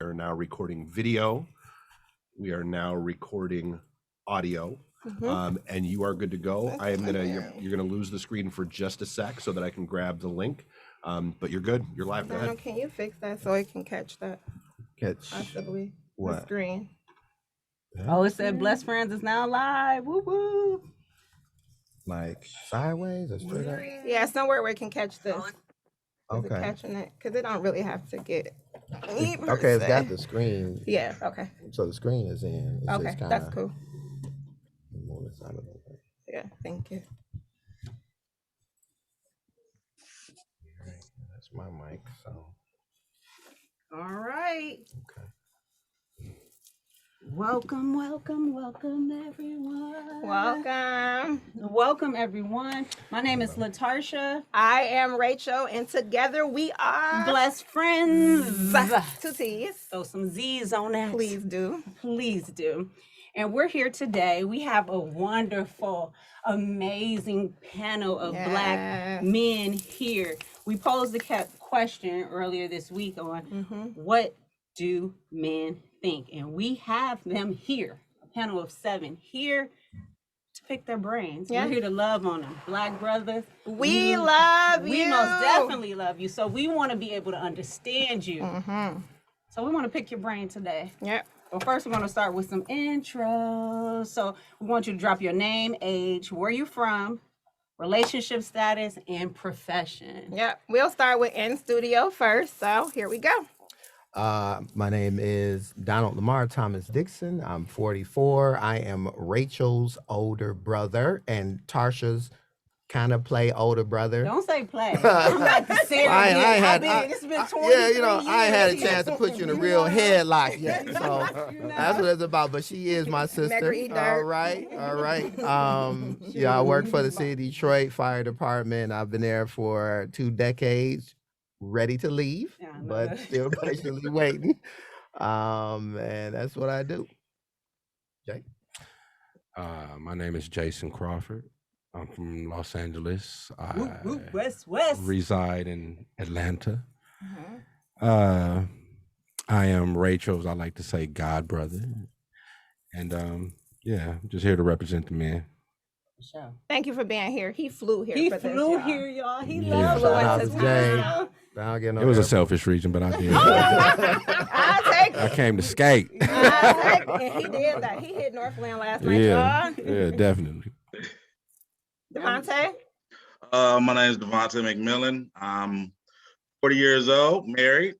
are now recording video. We are now recording audio. And you are good to go. You're gonna lose the screen for just a sec so that I can grab the link. But you're good. You're live. Go ahead. Can you fix that so it can catch that? Possibly. What? The screen. Oh, it said Blessed Friends is now live. Woo woo. Like sideways or straight up? Yeah, somewhere where it can catch this. Is it Okay. catching it? Because it don't really have to get. Okay, it's got the screen. Yeah. Okay. So the screen is in. It's Okay, just kinda, that's cool. move this out of the way. Yeah. Thank you. Right, that's my mic. So All right. okay. Welcome, welcome, welcome, everyone. Welcome. Everyone. My name is Latarsha. I am Rachel, and together we are Blessed Friends. 2 T's. Throw some Z's on that. Please do. Please do. And we're here today. We have a wonderful, amazing panel of Black men here. We posed the question earlier this week on what do men think? And we have them here, a panel of 7 here to pick their brains. Yeah. We're here to love on them. Black brothers. We love you. We most definitely love you. So we want to be able to understand you. So we want to pick your brain today. Yep. But first, we're going to start with some intros. So we want you to drop your name, age, where you're from, relationship status, and profession. Yep. We'll start with in studio first. So here we go. My name is Donald Lamar Thomas Dixon. I'm 44. I am Rachel's older brother and Tarsha's kind of play older brother. Don't say play. I'm not the serious. It's been 23 years. I ain't had a chance to put you in a real headlock yet. So that's what it's about. But she is my sister. All right. I work for the city of Detroit Fire Department. I've been there for 2 decades. Ready to leave, but still patiently waiting. And that's what I do. Jay? My name is Jason Crawford. I'm from Los Angeles. West. Reside in Atlanta. I am Rachel's, I like to say, god brother. And I'm just here to represent the men. Sure. Thank you for being here. He flew here. He for flew this, here, y'all. He Yeah. loves Shout out us. to Jay. It was a selfish reason, but I did. I'll take I it. came to skate. I'll take it. And he did that. He hit Northland last night, y'all. Yeah, definitely. Devontae? My name is Devontae McMillan. I'm 40 years old, married,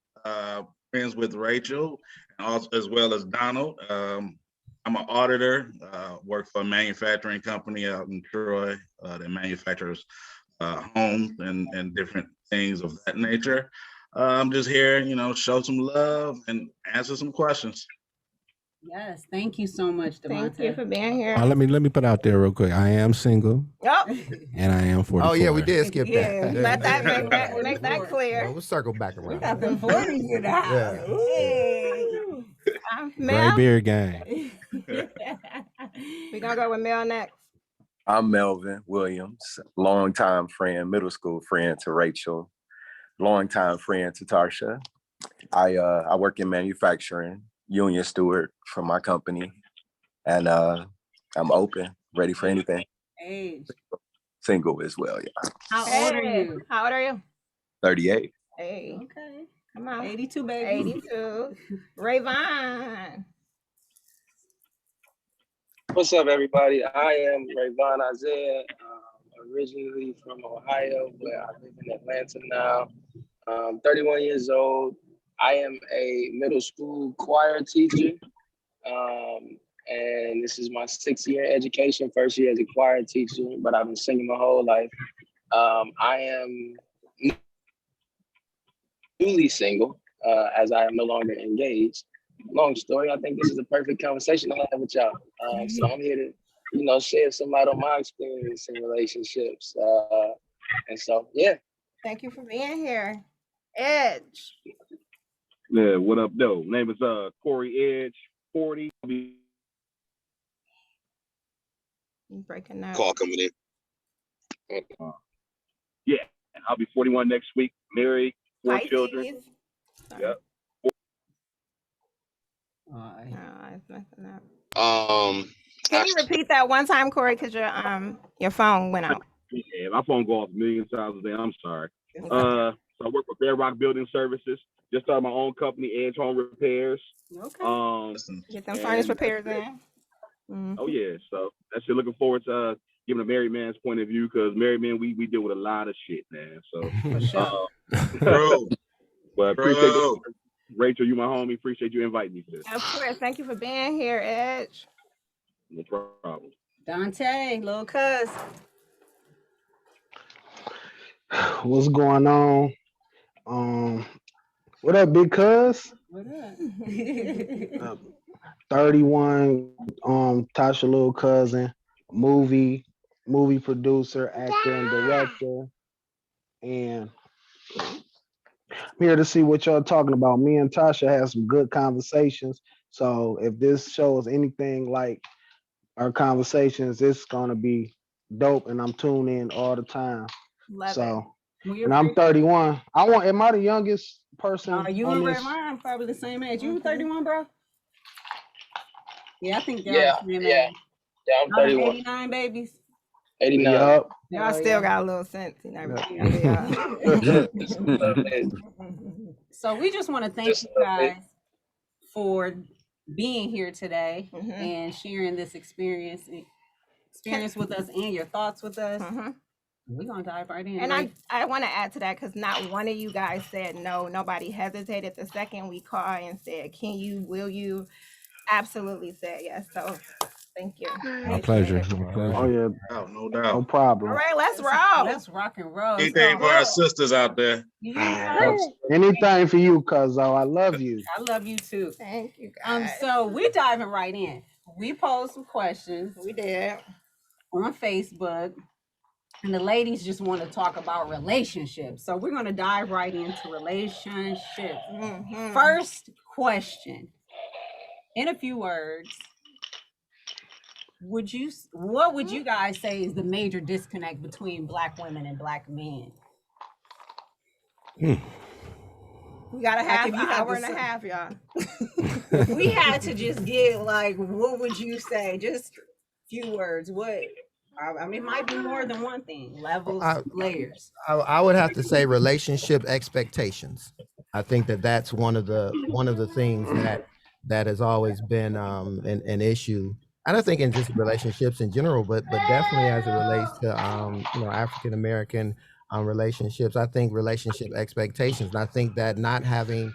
friends with Rachel, and also, as well as Donald. I'm an auditor, work for a manufacturing company out in Troy that manufactures homes and different things of that nature. I'm just here, show some love and answer some questions. Yes, thank you so much, Devontae. Thank you for being here. Let me put out there real quick. I am single Oh, and I am 44. Oh, yeah, we did skip Yeah. that. let that make that clear. Well, we'll circle back around. We got the 40s in the house. Yeah. Hey. Gray Mel? beard gang. We're going to go with Mel next. I'm Melvin Williams, longtime friend, middle school friend to Rachel, longtime friend to Tarsha. I work in manufacturing, union steward for my company, and I'm open, ready for anything. Age. Single as well, yeah. How old are you? How old are you? 38. Hey, Okay. come on. 82, baby. 82. Rayvon. What's up, everybody? I am Rayvon Isaiah, originally from Ohio, but I live in Atlanta now. 31 years old. I am a middle school choir teacher, and this is my 6th year education, first year as a choir teacher, but I've been singing my whole life. I am newly single, as I am no longer engaged. Long story, I think this is a perfect conversation to have with y'all. So I'm here to, shed some light on my experience in relationships. And so, yeah. Thank you for being here. Edge. Yeah, what up, though? Name is Corey Edge, 40. You breaking out. Call coming in. Yeah, I'll be 41 next week, married, 4 children. Sorry. Yep. It's messing up. Can you repeat that one time, Corey? Because your phone went out. Yeah, my phone goes off a million times a day. I'm sorry. So I work for Bedrock Building Services. Just started my own company, Edge Home Repairs. Okay. Get them furnace repairs in. Mm-hmm. Oh yeah, so that's it. Looking forward to giving a married man's point of view, because married men we deal with a lot of shit, man. So for sure. But appreciate it. Rachel, you my homie. Appreciate you inviting me to this. Of course. Thank you for being here, Edge. No problem. Dante, little cuz. What's going on? What up, big cuz? What up? 31, Tasha little cousin, movie producer, actor, and director. And I'm here to see what y'all talking about. Me and Tasha had some good conversations. So if this show is anything like our conversations, it's gonna be dope, and I'm tuned in all the time. Love so it. And I'm 31. Am I the youngest person? You on and this? Red Ryan probably the same age. You 31, bro? Yeah, I think y'all Yeah, the same yeah. age. Yeah, I'm 31. 89 babies. 89. Yup. Y'all still got a little sense, you know. So we just want to thank you guys for being here today and sharing this experience with us and your thoughts with us. We're gonna dive right in. And I want to add to that, because not one of you guys said no. Nobody hesitated the second we called and said, "Can you? Will you?" Absolutely said yes. So thank you. My pleasure. Oh yeah. No doubt. No problem. All right, let's roll. Let's rock and roll. Anything for our sisters out there. Anything for you, cuz I love you. I love you too. Thank you, guys. So we're diving right in. We posed some questions. We did. On Facebook. And the ladies just want to talk about relationships. So we're going to dive right into relationships. First question. In a few words, what would you guys say is the major disconnect between Black women and Black men? We got an hour and a half, y'all. If we had to just get what would you say? Just a few words. What? I mean, it might be more than one thing. Levels, layers. I would have to say relationship expectations. I think that's one of the things that has always been an issue. And I think in just relationships in general, but definitely as it relates to African American relationships. I think relationship expectations. And I think that not having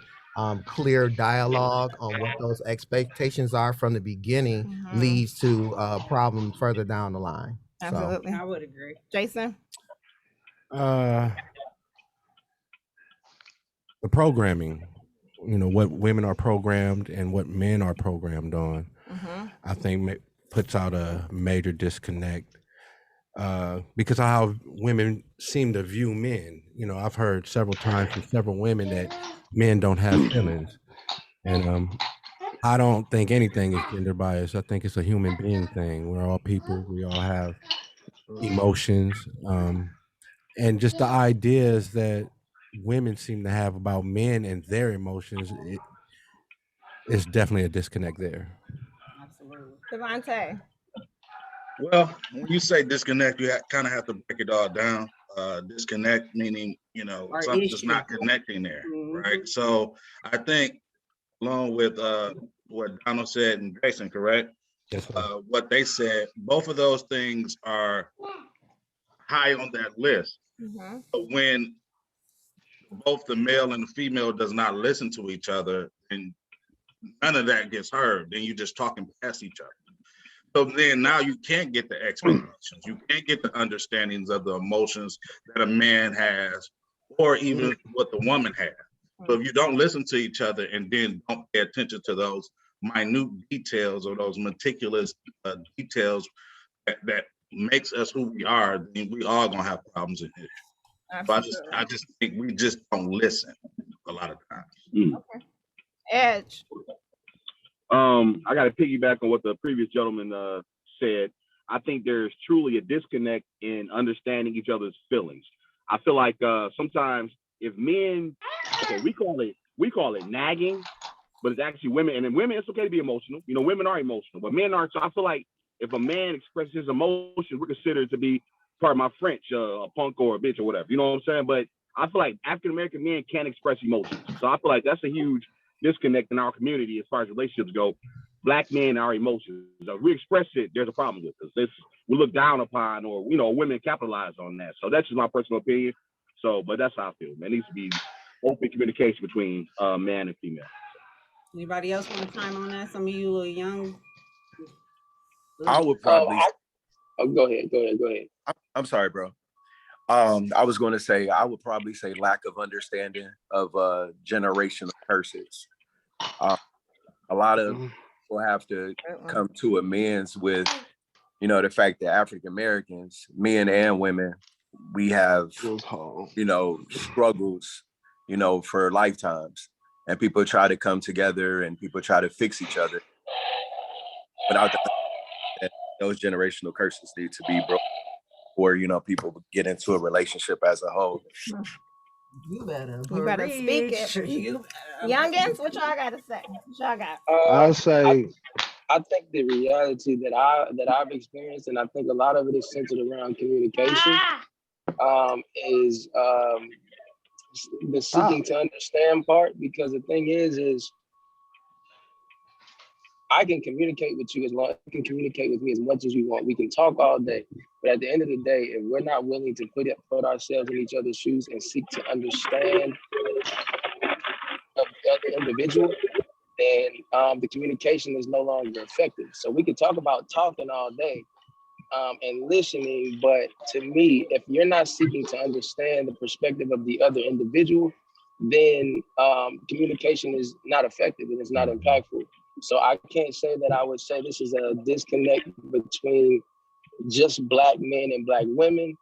clear dialogue on what those expectations are from the beginning leads to problems further down the line. Absolutely. I would agree. Jason? The programming, what women are programmed and what men are programmed on, I think puts out a major disconnect because of how women seem to view men. I've heard several times from several women that men don't have feelings. And I don't think anything is gender bias. I think it's a human being thing. We're all people. We all have emotions. And just the ideas that women seem to have about men and their emotions, it's definitely a disconnect there. Absolutely. Devontae? Well, when you say disconnect, you kind of have to break it all down. Disconnect meaning, something's not connecting there, right? So I think along with what Donald said and Jason, correct? Yes, what they said, both of those things are high on that list. But when both the male and the female does not listen to each other, and none of that gets heard, then you're just talking past each other. So then now you can't get the expectations, you can't get the understandings of the emotions that a man has, or even what the woman has. So if you don't listen to each other and then don't pay attention to those minute details or those meticulous details that makes us who we are, then we all gonna have problems in here. So I just think we just don't listen a lot of times. Okay. Edge. I got to piggyback on what the previous gentleman said. I think there's truly a disconnect in understanding each other's feelings. I feel like sometimes if men, we call it nagging, but it's actually women. And then women, it's okay to be emotional. You know, women are emotional, but men aren't. So I feel like if a man expresses his emotions, we're considered to be, part of my French, a punk or a bitch or whatever. You know what I'm saying? But I feel like African American men can't express emotions. So I feel like that's a huge disconnect in our community as far as relationships go. Black men are emotions. If we express it, there's a problem with us. We look down upon, or you know, women capitalize on that. So that's just my personal opinion. So, but that's how I feel. Man, it needs to be open communication between man and female. Anybody else want to chime on that? Some of you little young. I would probably. Go ahead. I'm sorry, bro. I was going to say I would probably say lack of understanding of generational curses. A lot of people have to come to amends with, you know, the fact that African Americans, men and women, we have, you know, struggles, you know, for lifetimes, and people try to come together and people try to fix each other without that. Those generational curses need to be broken, or you know, people get into a relationship as a whole. You better speak it. Youngins, what y'all got to say? What y'all got? I'll say. I think the reality that I've experienced, and I think a lot of it is centered around communication, is the seeking to understand part. Because the thing is I can communicate with you as long as you can communicate with me as much as you want. We can talk all day, but at the end of the day, if we're not willing to put ourselves in each other's shoes and seek to understand the other individual, then the communication is no longer effective. So we can talk about talking all day and listening, but to me, if you're not seeking to understand the perspective of the other individual, then communication is not effective and it's not impactful. So I can't say that I would say this is a disconnect between just Black men and Black women.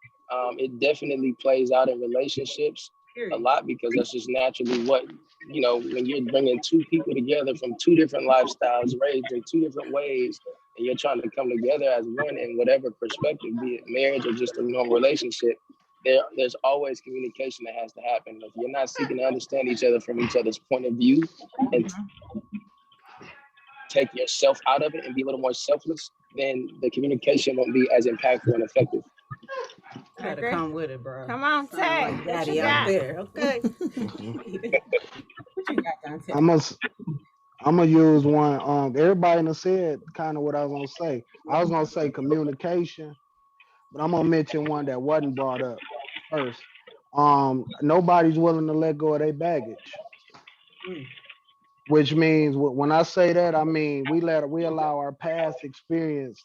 It definitely plays out in relationships a lot, because that's just naturally what, you know, when you're bringing two people together from two different lifestyles, raised in two different ways, and you're trying to come together as one in whatever perspective, be it marriage or just a normal relationship, there's always communication that has to happen. If you're not seeking to understand each other from each other's point of view and take yourself out of it and be a little more selfless, then the communication won't be as impactful and effective. Gotta come with it, bro. Come on, Tay. Like daddy out there, okay? What you got, Dante? I'm gonna use one. Everybody done said kind of what I was gonna say. I was gonna say communication, but I'm gonna mention one that wasn't brought up first. Nobody's willing to let go of their baggage. Which means when I say that, I mean we allow our past experience,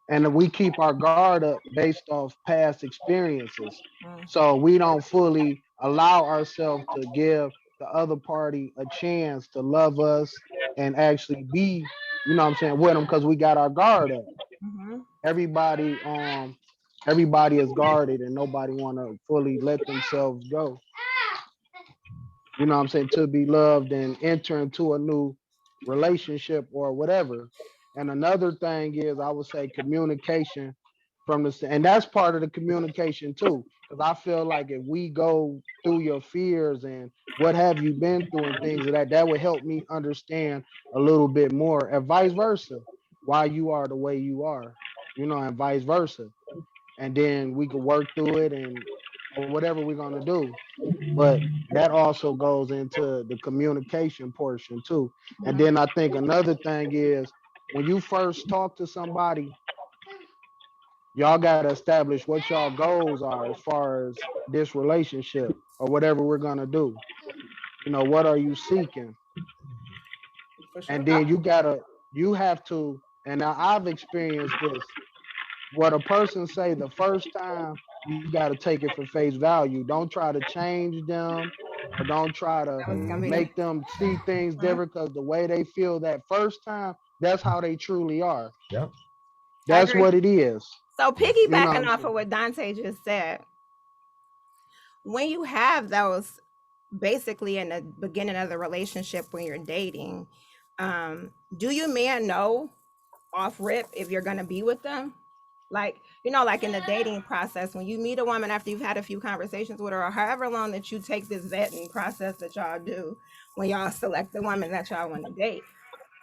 and we keep our guard up based off past experiences. So we don't fully allow ourselves to give the other party a chance to love us and actually be, you know what I'm saying, with them, because we got our guard up. Everybody is guarded and nobody want to fully let themselves go. You know what I'm saying, to be loved and enter into a new relationship or whatever. And another thing is, I would say communication and that's part of the communication too. Because I feel like if we go through your fears and what have you been through and things of that would help me understand a little bit more, and vice versa, why you are the way you are, you know, and vice versa. And then we could work through it and or whatever we're gonna do. But that also goes into the communication portion too. And then I think another thing is, when you first talk to somebody, y'all got to establish what y'all goals are as far as this relationship or whatever we're going to do. You know, what are you seeking? And then you have to, and now I've experienced this. What a person say the first time, you got to take it for face value. Don't try to change them or don't try to make them see things different, because the way they feel that first time, that's how they truly are. Yep. That's what it is. So piggybacking off of what Dante just said, when you have those basically in the beginning of the relationship when you're dating, do you man know off rip if you're going to be with them? Like, you know, like in the dating process, when you meet a woman after you've had a few conversations with her, or however long that you take this vetting process that y'all do when y'all select the woman that y'all want to date,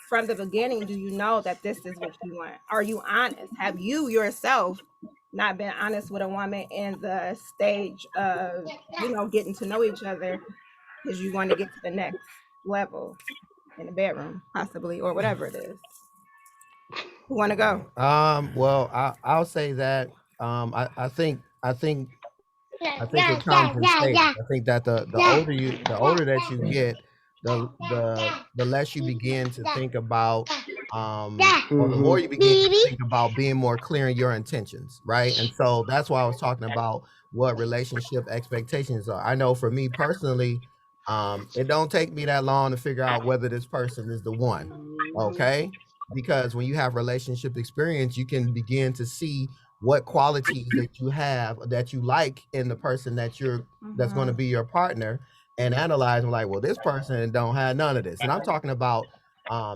from the beginning, do you know that this is what you want? Are you honest? Have you yourself not been honest with a woman in the stage of, you know, getting to know each other because you want to get to the next level in the bedroom, possibly, or whatever it is? Who want to go? Well, I'll say that I think it comes in stages. I think that the older that you get, the less you begin to think about, or the more you begin to think about being more clear in your intentions, right? And so that's why I was talking about what relationship expectations are. I know for me personally, it don't take me that long to figure out whether this person is the one, okay? Because when you have relationship experience, you can begin to see what qualities that you have that you like in the person that's going to be your partner, and analyze them like, well, this person don't have none of this. And I'm talking about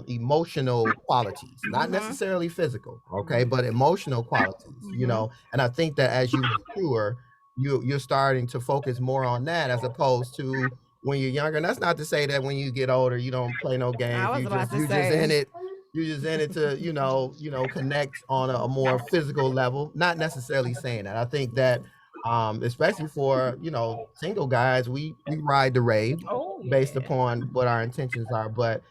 emotional qualities, not necessarily physical, okay, but emotional qualities, you know. And I think that as you mature, you're starting to focus more on that as opposed to when you're younger. And that's not to say that when you get older you don't play no games. You just in it. You're just in it to, connect on a more physical level. Not necessarily saying that. I think that, especially for, single guys, we ride the rave based upon what our intentions are. But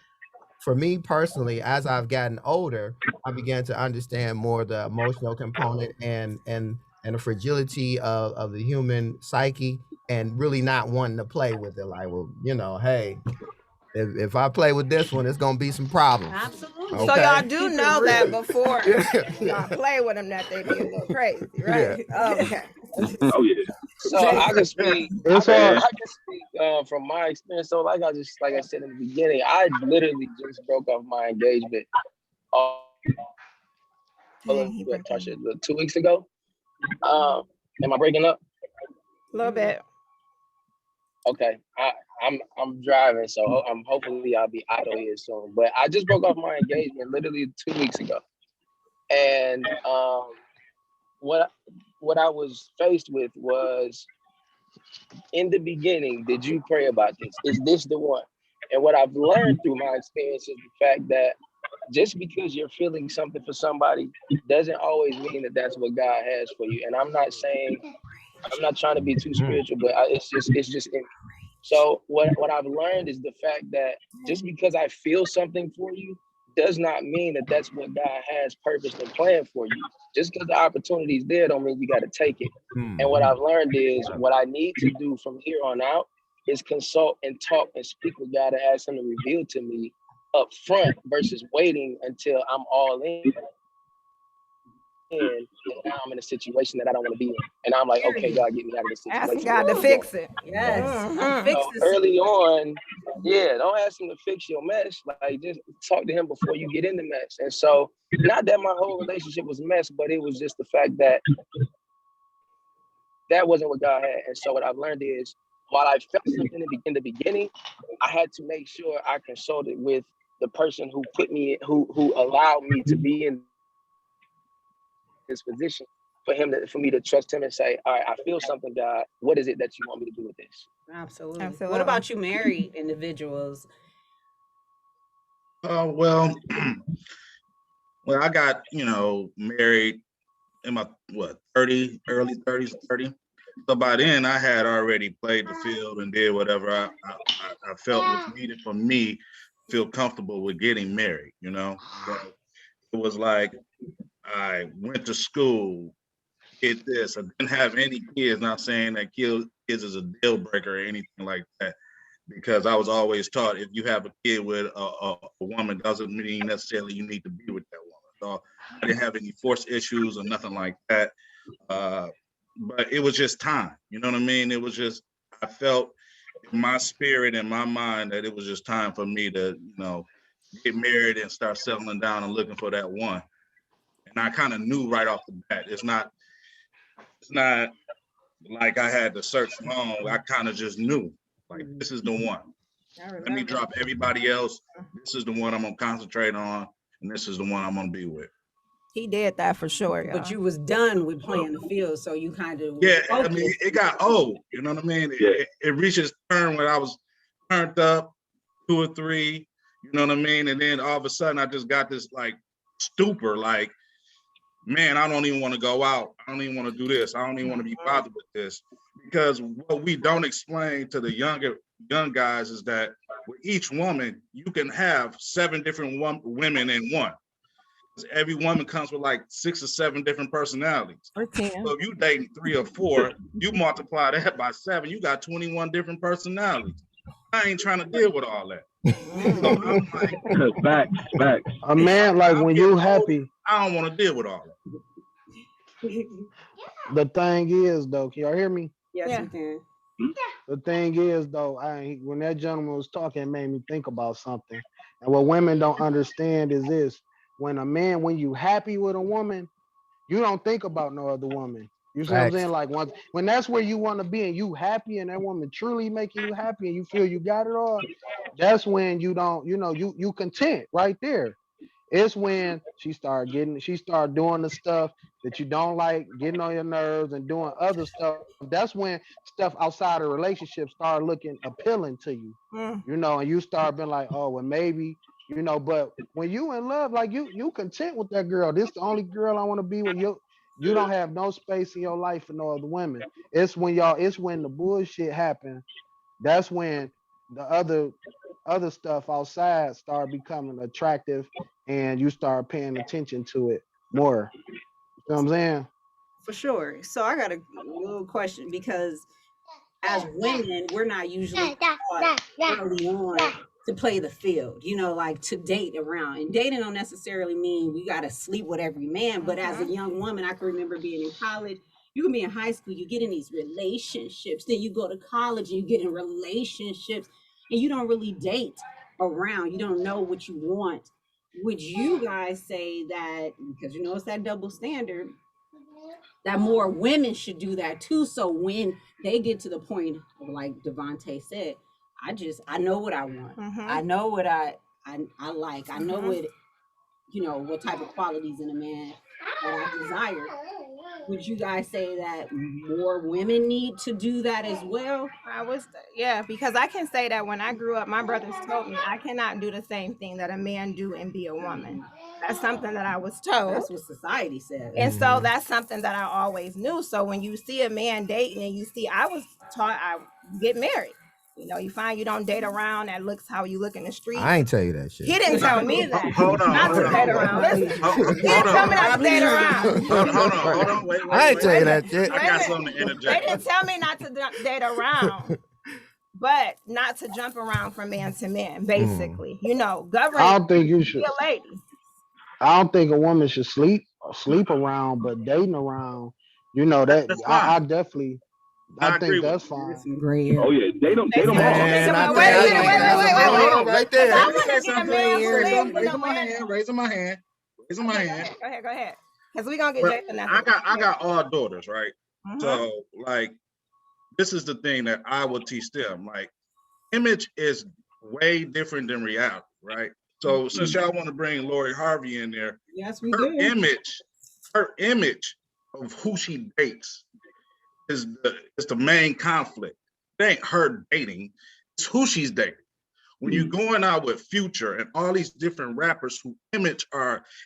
for me personally, as I've gotten older, I began to understand more the emotional component and the fragility of the human psyche, and really not wanting to play with it. Like, well, hey, if I play with this one, it's gonna be some problems. Absolutely. So Okay. y'all do Keep it know that real. before Yeah. y'all play with them that they be a little crazy, right? Okay. Oh yeah. So I can speak. It's I hard. can speak from my experience. So like I said in the beginning, I literally just broke off my engagement. Dang, he breaking Tasha, 2 weeks ago. Am I breaking up? a little bit. Okay, I'm driving, so I'm hopefully I'll be out of here soon. But I just broke off my engagement literally 2 weeks ago, and what I was faced with was, in the beginning, did you pray about this? Is this the one? And what I've learned through my experience is the fact that just because you're feeling something for somebody doesn't always mean that that's what God has for you. And I'm not trying to be too spiritual, but it's just in me. So what I've learned is the fact that just because I feel something for you does not mean that that's what God has purposed and planned for you. Just because the opportunity is there don't mean you got to take it. And what I've learned is what I need to do from here on out is consult and talk and speak with God and ask him to reveal to me up front versus waiting until I'm all in. And now I'm in a situation that I don't want to be in. And I'm like, okay, God, get me out of this Asking situation. God to fix it. Yes. So early on, don't ask him to fix your mess. Like, just talk to him before you get in the mess. And so, not that my whole relationship was a mess, but it was just the fact that that wasn't what God had. And so what I've learned is, while I felt something in the beginning, I had to make sure I consulted with the person who put me, who allowed me to be in this position, for me to trust him and say, all right, I feel something, God. What is it that you want me to do with this? Absolutely. What about you, married individuals? Well, I got, married in my early 30s, 30. So by then I had already played the field and did whatever I felt was needed for me to feel comfortable with getting married, But it was like I went to school, did this. I didn't have any kids, not saying that kids is a deal breaker or anything like that, because I was always taught if you have a kid with a woman, doesn't mean necessarily you need to be with that woman. So I didn't have any force issues or nothing like that. But it was just time. You know what I mean? It was just, I felt in my spirit and my mind that it was just time for me to, get married and start settling down and looking for that one. And I kind of knew right off the bat. It's not like I had to search long. I kind of just knew, like, this is the one. Let me drop everybody else. This is the one I'm gonna concentrate on, and this is the one I'm gonna be with. He did that for sure, y'all. But you was done with playing the field, so you kind of I mean, it got old. You know what I mean? It reached its turn when I was turned up 2 or 3. You know what I mean? And then all of a sudden, I just got this like stupor, like, man, I don't even want to go out. I don't even want to do this. I don't even want to be bothered with this. Because what we don't explain to the young guys is that with each woman, you can have 7 different women in one. Every woman comes with like 6 or 7 different personalities. Or 10. So if you dating 3 or 4, you multiply that by 7, you got 21 different personalities. I ain't trying to deal with all that. So I'm like, facts. A man, like when you happy, I don't want to deal with all that. the thing is though, can y'all hear me? Yes, we can. The thing is though, when that gentleman was talking, it made me think about something. And what women don't understand is this: when you happy with a woman, you don't think about no other woman. You see what I'm saying? Like when that's where you want to be and you happy and that woman truly making you happy and you feel you got it all, that's when you don't, you content right there. It's when she start doing the stuff that you don't like, getting on your nerves and doing other stuff. That's when stuff outside of relationship start looking appealing to you, and you start being like, oh, well, maybe, but when you in love, like you content with that girl. This the only girl I want to be with. You don't have no space in your life for no other women. It's when the bullshit happen. That's when the other stuff outside start becoming attractive and you start paying attention to it more. You know what I'm saying? For sure. So I got a little question because as women, we're not usually taught early on to play the field, like to date around. And dating don't necessarily mean we got to sleep with every man. But as a young woman, I can remember being in college. You can be in high school, you get in these relationships. Then you go to college and you get in relationships and you don't really date around. You don't know what you want. Would you guys say that, because it's that double standard, that more women should do that too? So when they get to the point of, like Devontae said, I know what I want. I know what I like. I know what type of qualities in a man that I desire. Would you guys say that more women need to do that as well? Because I can say that when I grew up, my brothers told me I cannot do the same thing that a man do and be a woman. That's something that I was told. That's what society says. And so that's something that I always knew. So when you see a man dating and I was taught I get married. You find you don't date around that looks how you look in the street. I ain't tell you that shit. He didn't tell me that. Hold on. Not to date around. Listen, he didn't tell me not to date around. Hold on. Wait. I ain't tell you that shit. I got something to interject. They didn't tell me not to date around, but not to jump around from man to man, basically. Government. I don't think you should. Be a lady. I don't think a woman should sleep around, but dating around, that I definitely. I think that's fine. Oh yeah, they don't. Wait. Right there. I want to see a man Raising my hand. Go ahead. Because we're going to get Jason after. I got all daughters, right? So, like, this is the thing that I will teach them. Like, image is way different than reality, right? So, since y'all want to bring Lori Harvey in there, yes, we do. Her image of who she dates is the main conflict. It ain't her dating, it's who she's dating. When you're going out with Future and all these different rappers whose image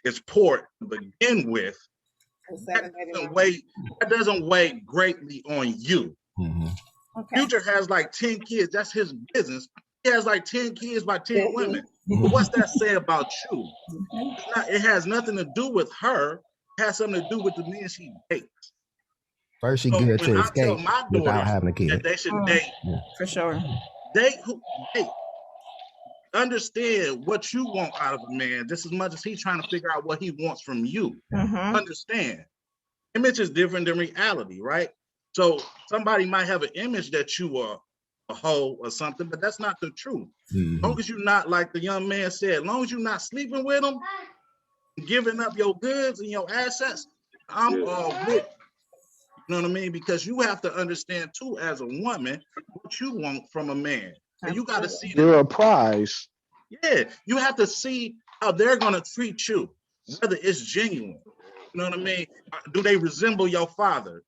is poor to begin with, that doesn't weigh greatly on you. Okay. Future has like 10 kids. That's his business. He has like 10 kids by 10 women. But what's that say about you? It has nothing to do with her. It has something to do with the men she dates. First, she good to escape without having a kid. That they should date. For sure. Date. Understand what you want out of a man just as much as he's trying to figure out what he wants from you. Understand. Image is different than reality, right? So somebody might have an image that you are a hoe or something, but that's not the truth. As long as you're not, like the young man said, as long as you're not sleeping with them, giving up your goods and your assets, I'm all with. You know what I mean? Because you have to understand too, as a woman, what you want from a man. And you got to see you're a prize. Yeah, you have to see how they're gonna treat you. whether it's genuine. You know what I mean? Do they resemble your father?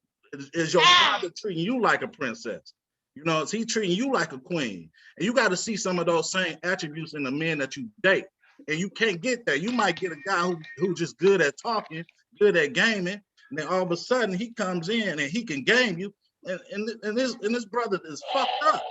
Is your father treating you like a princess? You know, is he treating you like a queen? And you got to see some of those same attributes in the men that you date. And you can't get that. You might get a guy who's just good at talking, good at gaming, and then all of a sudden he comes in and he can game you, and this brother is fucked up.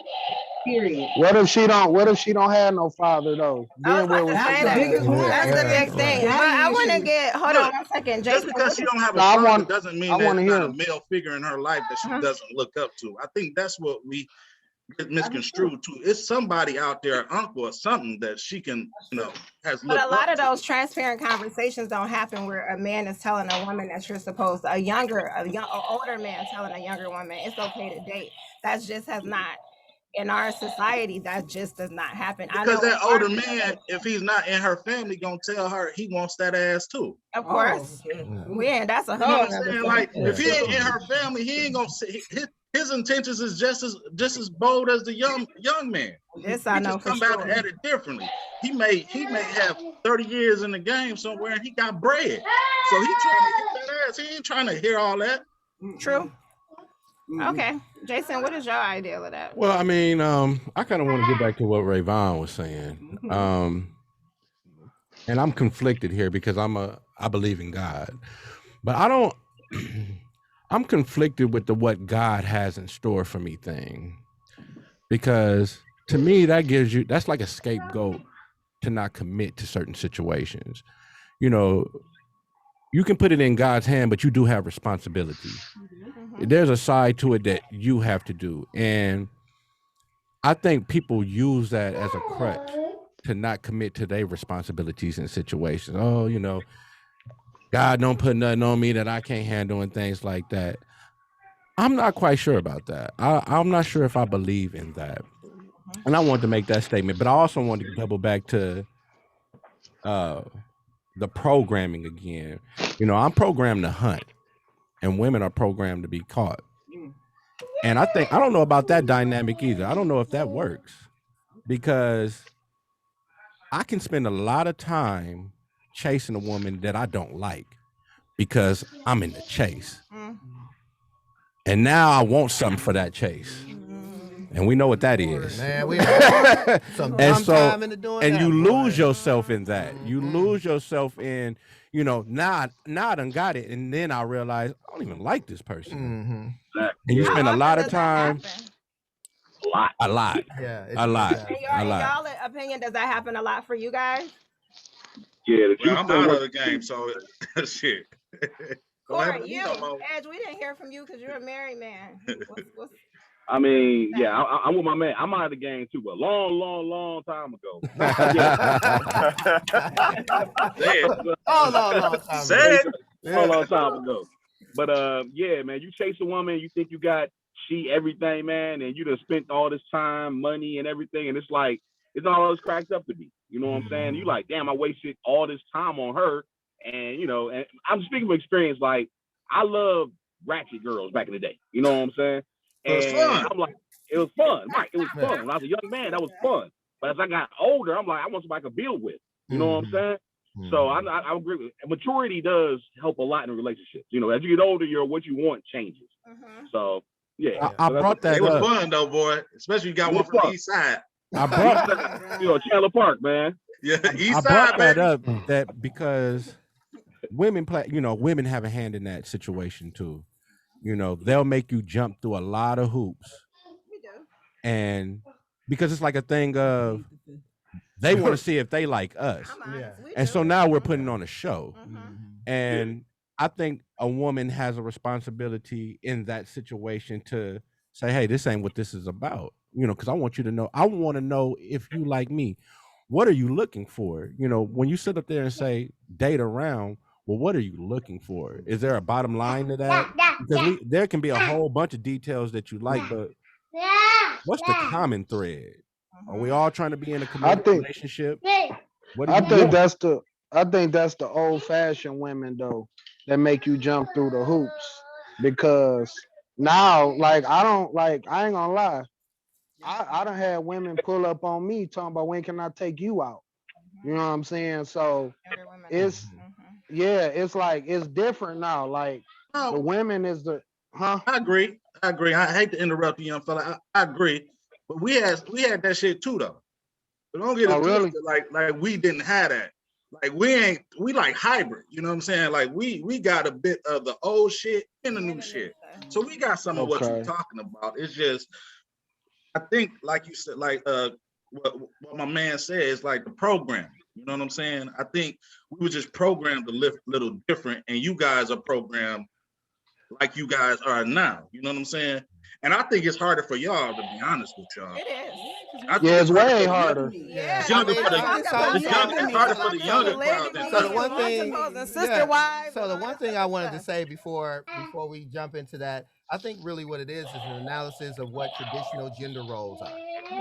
Period. What if she don't have no father though? Then where was she That's the gonna biggest one. That's the big thing. But I want to get, hold on one second. Just Jason, because she don't have a No, I father want- doesn't mean I there's wanna not hear. a male figure in her life that she doesn't look up to. I think that's what we get misconstrued to. It's somebody out there, an uncle or something that she can, has But looked a lot up of to. those transparent conversations don't happen where a man is telling a woman that you're supposed to, an older man telling a younger woman it's okay to date. That just has not, in our society, that just does not happen. Because that older man, if he's not in her family, gonna tell her he wants that ass too. Of course. That's a You know whole what I'm other saying? thing. Like, if he ain't in her family, he ain't gonna say his intentions is just as bold as the young man. This He I know just for come back sure. at it differently. He may have 30 years in the game somewhere and he got bread. So he trying to hit that ass. He ain't trying to hear all that. True. Okay. Jason, what is your ideal of that? Well, I mean, I kind of want to get back to what Rayvon was saying. And I'm conflicted here because I believe in God. But I don't I'm conflicted with the what God has in store for me thing. Because to me that's like a scapegoat to not commit to certain situations. You know, you can put it in God's hand, but you do have responsibility. There's a side to it that you have to do. And I think people use that as a crutch to not commit to their responsibilities in situations. Oh, God don't put nothing on me that I can't handle and things like that. I'm not quite sure about that. I'm not sure if I believe in that. And I want to make that statement, but I also want to double back to the programming again. I'm programmed to hunt, and women are programmed to be caught. And I don't know about that dynamic either. I don't know if that works because I can spend a lot of time chasing a woman that I don't like because I'm in the chase. And now I want something for that chase. And we know what that is. Man, we have some dumb time into doing that. And you lose yourself in that. You lose yourself in, now I done got it. And then I realize I don't even like this person. And you spend a lot of time. A lot. Yeah. A lot. In y'all opinion, does that happen a lot for you guys? Yeah, Well, I'm out of the game, so shit. Corey, you, Edge, we didn't hear from you because you're a married man. I mean, yeah, I'm with my man. I'm out of the game too, but long time ago. Long time ago. But yeah, man, you chase a woman, you think you got everything, man, and you done spent all this time, money, and everything, and it's like it's not all it's cracked up to be. You know what I'm saying? You like, damn, I wasted all this time on her, and and I'm speaking from experience. Like, I love ratchet girls back in the day. You know what I'm saying? And it was fun. I'm like, it was fun, right? It was fun. When I was a young man, that was fun. But as I got older, I'm like, I want somebody I can build with. You know what I'm saying? So I agree with it. Maturity does help a lot in relationships. As you get older, what you want changes. So yeah, I brought that up. It was fun though, boy. Especially you got one from the east side. I brought Chandler Park, man. Yeah, east I side, brought that baby. up that because women play, women have a hand in that situation too. They'll make you jump through a lot of hoops. And because it's like a thing of they want to see if they like us. And so now we're putting on a show. And I think a woman has a responsibility in that situation to say, hey, this ain't what this is about. Because I want you to know, I want to know if you like me. What are you looking for? When you sit up there and say date around, well, what are you looking for? Is there a bottom line to that? Because there can be a whole bunch of details that you like, but what's the common thread? Are we all trying to be in a committed relationship? I think that's the old-fashioned women though that make you jump through the hoops, because now, like, I ain't gonna lie, I done had women pull up on me talking about when can I take you out. You know what I'm saying? So Yeah, it's like it's different now. Like the No, women is the I agree. I agree. I hate to interrupt you, young fella. I agree, but we had that shit too, though. But don't get Oh it really? twisted. Like we didn't have that. Like we like hybrid. You know what I'm saying? Like we got a bit of the old shit and the new shit. So we got some of what you're Okay. talking about. It's just I think, like you said, like what my man said is like the program. You know what I'm saying? I think we were just programmed to live a little different, and you guys are programmed like you guys are now. You know what I'm saying? And I think it's harder for y'all, to be honest with y'all. It is. I think Yeah, it's it's harder way for the young. harder. It's I younger mean, for let's the. talk so about It's that. younger. yeah, It's Let's harder talk for the about younger crowd than polygamy so the and one thing, multiples and sister yeah. wives So and the all one that thing other I wanted to stuff. say before we jump into that, I think really what it is an analysis of what traditional gender roles are.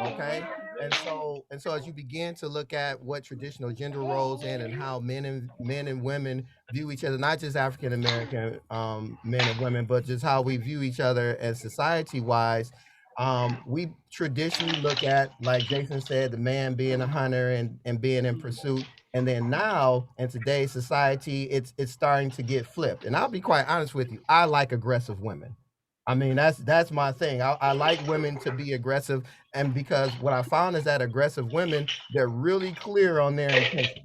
Okay. And so as you begin to look at what traditional gender roles and how men and women view each other, not just African American men and women, but just how we view each other as society wise. We traditionally look at, like Jason said, the man being a hunter and being in pursuit. And then now in today's society, it's starting to get flipped. And I'll be quite honest with you, I like aggressive women. I mean, that's my thing. I like women to be aggressive, and because what I found is that aggressive women, they're really clear on their intentions.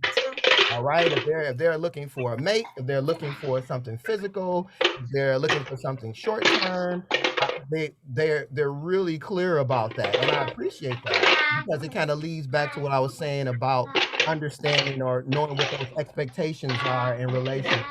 All right. If they're looking for a mate, if they're looking for something physical, if they're looking for something short term, they're really clear about that, and I appreciate that because it kind of leads back to what I was saying about understanding or knowing what those expectations are in relationship.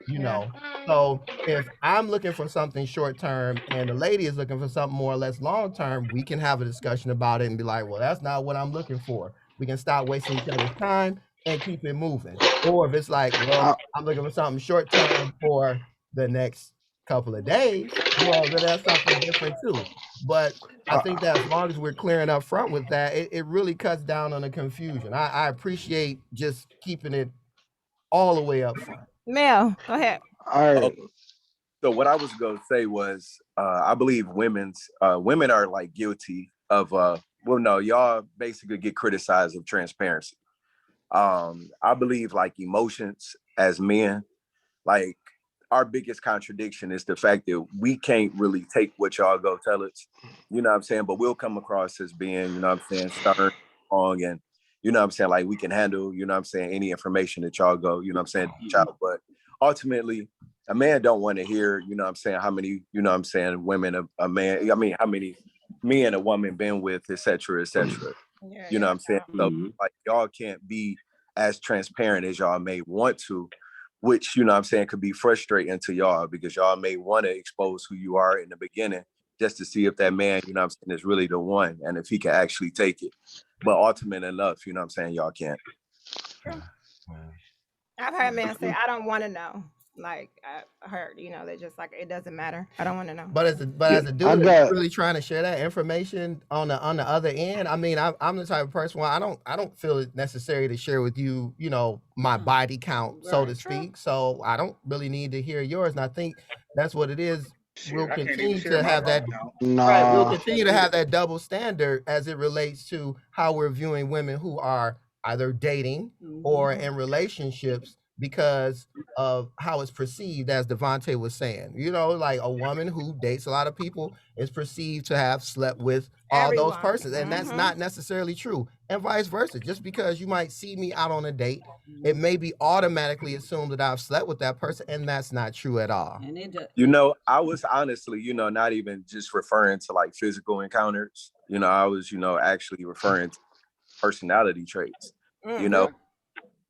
You Yeah. know, so if I'm looking for something short term and the lady is looking for something more or less long term, we can have a discussion about it and be like, well, that's not what I'm looking for. We can stop wasting each other's time and keep it moving. Or if it's like, well, I, I'm looking for something short term for the next couple of days, well, then that's something different too. But I think that as long as we're clearing up front with that, it really cuts down on the confusion. I appreciate just keeping it all the way up front. Mel, go ahead. all Oh, right. so what I was gonna say was, I believe women are like guilty of, well, no, y'all basically get criticized of transparency. I believe like emotions as men, like our biggest contradiction is the fact that we can't really take what y'all go tell us, you know what I'm saying? But we'll come across as being, you know what I'm saying, stern, strong, and you know what I'm saying, like we can handle, you know what I'm saying, any information that y'all go, you know what I'm saying, child. But ultimately, a man don't want to hear, you know what I'm saying, how many, you know what I'm saying, women a man, I mean, how many men a woman been with, et cetera, et cetera. Yeah, You know what I'm saying? So Mhm. like y'all can't be as transparent as y'all may want to, which you know what I'm saying could be frustrating to y'all because y'all may want to expose who you are in the beginning just to see if that man, you know what I'm saying, is really the one and if he can actually take it. But ultimate enough, you know what I'm saying, y'all can't. True. Yeah. I've heard men say, I don't want to know. Like, I heard, they're just like, it doesn't matter. I don't want to know. But as a I dude, are you got really trying to share that information on the other end? I mean, I'm the type of person where I don't feel it necessary to share with you, my body count, so to True. speak. So I don't really need to hear yours. And I think that's what it is. We'll Shit, I can't even continue share to my have body that. count. Right. We'll nah. continue to have that double standard as it relates to how we're viewing women who are either dating or in relationships because of how it's perceived, as Devontae was saying. Like a woman who dates a lot of people is perceived to have slept with all those Everyone. persons. And that's not necessarily true. And vice versa. Just because you might see me out on a date, it may be automatically assumed that I've slept with that person, and that's not true at all. And it does. You know, I was honestly, you know, not even just referring to like physical encounters. You know, I was, you know, actually referring to personality traits. You know,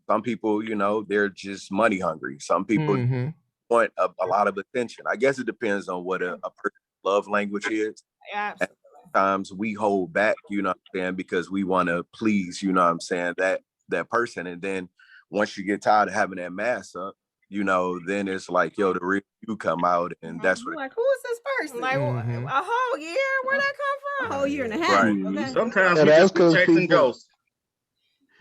some people, you know, they're just money hungry. Some people Mm-hmm. want a lot of attention. I guess it depends on what a person's love language is. Yeah, And sometimes we hold back, you know what I'm saying, because we want to please, you know what I'm saying, that person. And then once you get tired of having that mask up, you know, then it's like, yo, the real you come out, and that's what. Like, who is this person? like Mm-hmm. a whole year? Where'd that A come whole from? year and a half. Right. Okay. Sometimes Yeah, we that's just be because chasing people. ghosts.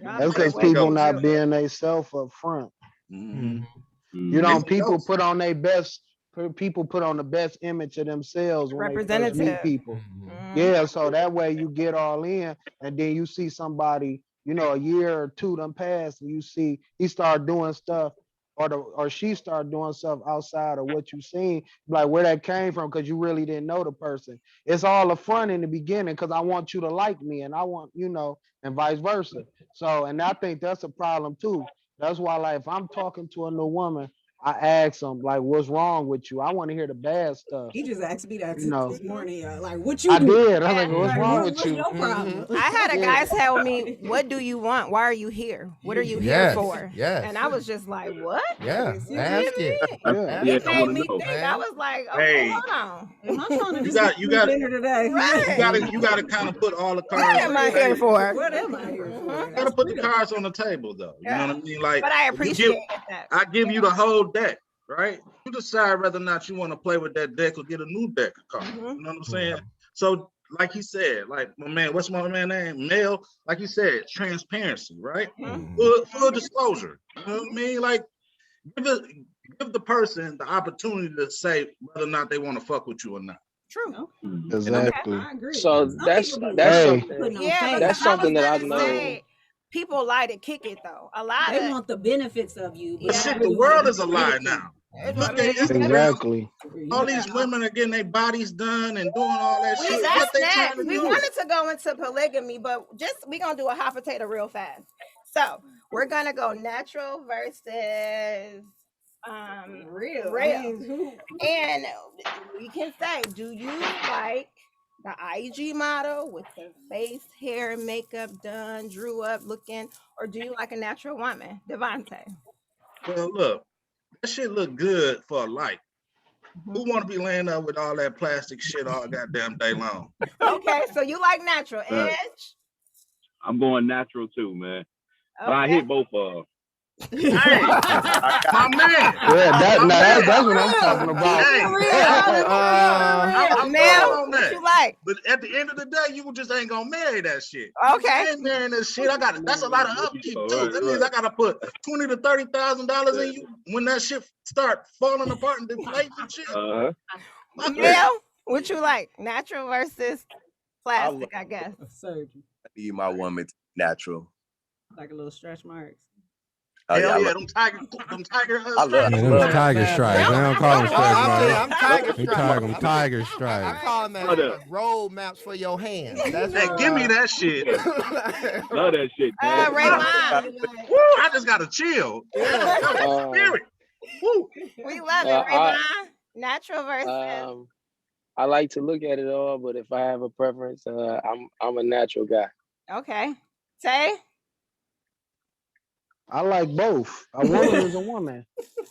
Y'all That's better because Chasing wait people till ghosts. not you being they self up front. Mm-hmm. Mm-hmm. Chasing People ghosts. put on their best. People put on the best image of themselves when they first meet representative. people. Mm-hmm. Yeah, so that way you get all in, and then you see somebody, a year or two done passed, and you see he start doing stuff or she start doing stuff outside of what you seen, like where that came from, because you really didn't know the person. It's all a front in the beginning because I want you to like me, and I want, and vice versa. So, and I think that's a problem too. That's why, like, if I'm talking to a new woman, I ask them, like, what's wrong with you? I want to hear the bad stuff. He just asked me that You know, this morning, like, what you I do? did. I was like, what's Like, wrong with what's you? your problem? I had a guy tell me, what do you want? Why are you here? What are you here Yes, for? yes. And I was just like, what? Yeah, You ask hear it. me? Yeah. Yeah, It I made want me to know. think. I was like, okay, Hey. hold on. Am I trying to You just got- get you free got- dinner today? Right. You gotta kind of put all the What cards. am I here for? What am I here for? You gotta put the cards on the table, though. You know what I mean? Like, But I if you appreciate that. I give you the whole deck, right? You decide whether or not you want to play with that deck or get a new deck of cards. Mm-hmm. You know what I'm saying? So, like he said, like my man, what's my man name? Mel. Like he said, transparency, right? Full disclosure. You know what I mean? Like, give the person the opportunity to say whether or not they want to fuck with you or not. True. Exactly. I agree. So Some that's people be that's Hey. something. putting on Yeah, fake. That's because I was something that I gonna know. say, people like to kick it though. A lot They of want the benefits of you. But Yeah. shit, the world is a lie now. it's Look I mean, at Instagram. Exactly. All these women are getting their bodies done and doing all that shit. What that's they trying next. to We do? wanted to go into polygamy, but we're gonna do a hot potato real fast. So we're gonna go natural versus real. real. I mean, who? And we can say, do you like the IG model with the face, hair, and makeup done, drew up looking, or do you like a natural woman? Devontae. Well, look, that shit look good for a like. Who want to be laying up with all that plastic shit all goddamn day long? Okay, so you like natural. Edge? I'm going natural too, man. But I Okay. hit both of them. Hey, my man. Yeah, that's what I'm talking about. Hey, I'm Mel, on what that. you like? But at the end of the day, you just ain't gonna marry that shit. Okay. I ain't marrying that shit. That's a lot of upkeep too. That means I gotta put $20,000 to $30,000 in you when that shit start falling apart and deflating and shit. Mel, what you like? Natural versus plastic, I guess. Surgery. I need my woman to be natural. Like a little stretch marks. Hell yeah, I them tiger I love them tiger stripes. They don't call them stretch marks. I'm tiger They stripes. call them tiger I stripes. call them as road maps for your hands. That's Hey, give me that shit. Love that shit, man. Raymond. Woo, I just gotta chill. Spirit. Woo. We love it, Raymond. Natural versus. I like to look at it all, but if I have a preference, I'm a natural guy. Okay. Tay? I like both. A woman is a woman.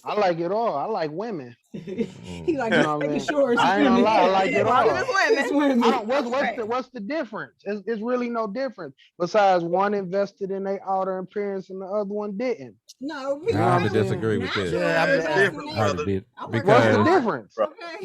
I like it all. I like women. He like You know what I making mean? sure it's I ain't gonna lie. I like it all. It's women. I don't, what's the difference? It's really no difference besides one invested in their outer appearance and the other one didn't. No, I have to disagree with this. Yeah, It's different, I have brother. to What's the difference?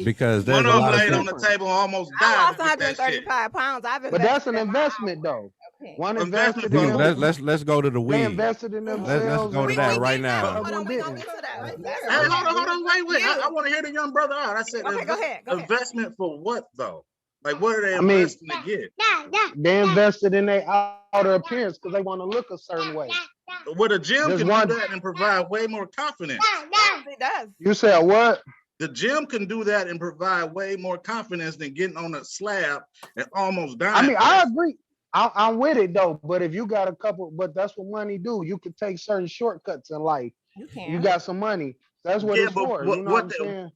because there's One a of them lot of laid on people. the table and almost I died. lost to get that shit. 135 pounds. I've But that's an investment though. One Investment invested for in who? them. Let's go to the They weed. invested in Let's themselves. go to that right now. Hold on, we gonna get to that. Hey, hold on, wait. I want to hear the young brother out. I said, Okay, go ahead. investment for what though? Like, what are they I mean, investing to get? They invested in their outer appearance because they want to look a certain way. Well, the gym Just can one- do that and provide way more confidence. It does. You said what? The gym can do that and provide way more confidence than getting on a slab and almost dying. I mean, I agree. I'm with it though. But if you got a couple, but that's what money do. You can take certain shortcuts in life. You can. You got some money. That's what Yeah, it's but for. what- You know what what I'm the- saying?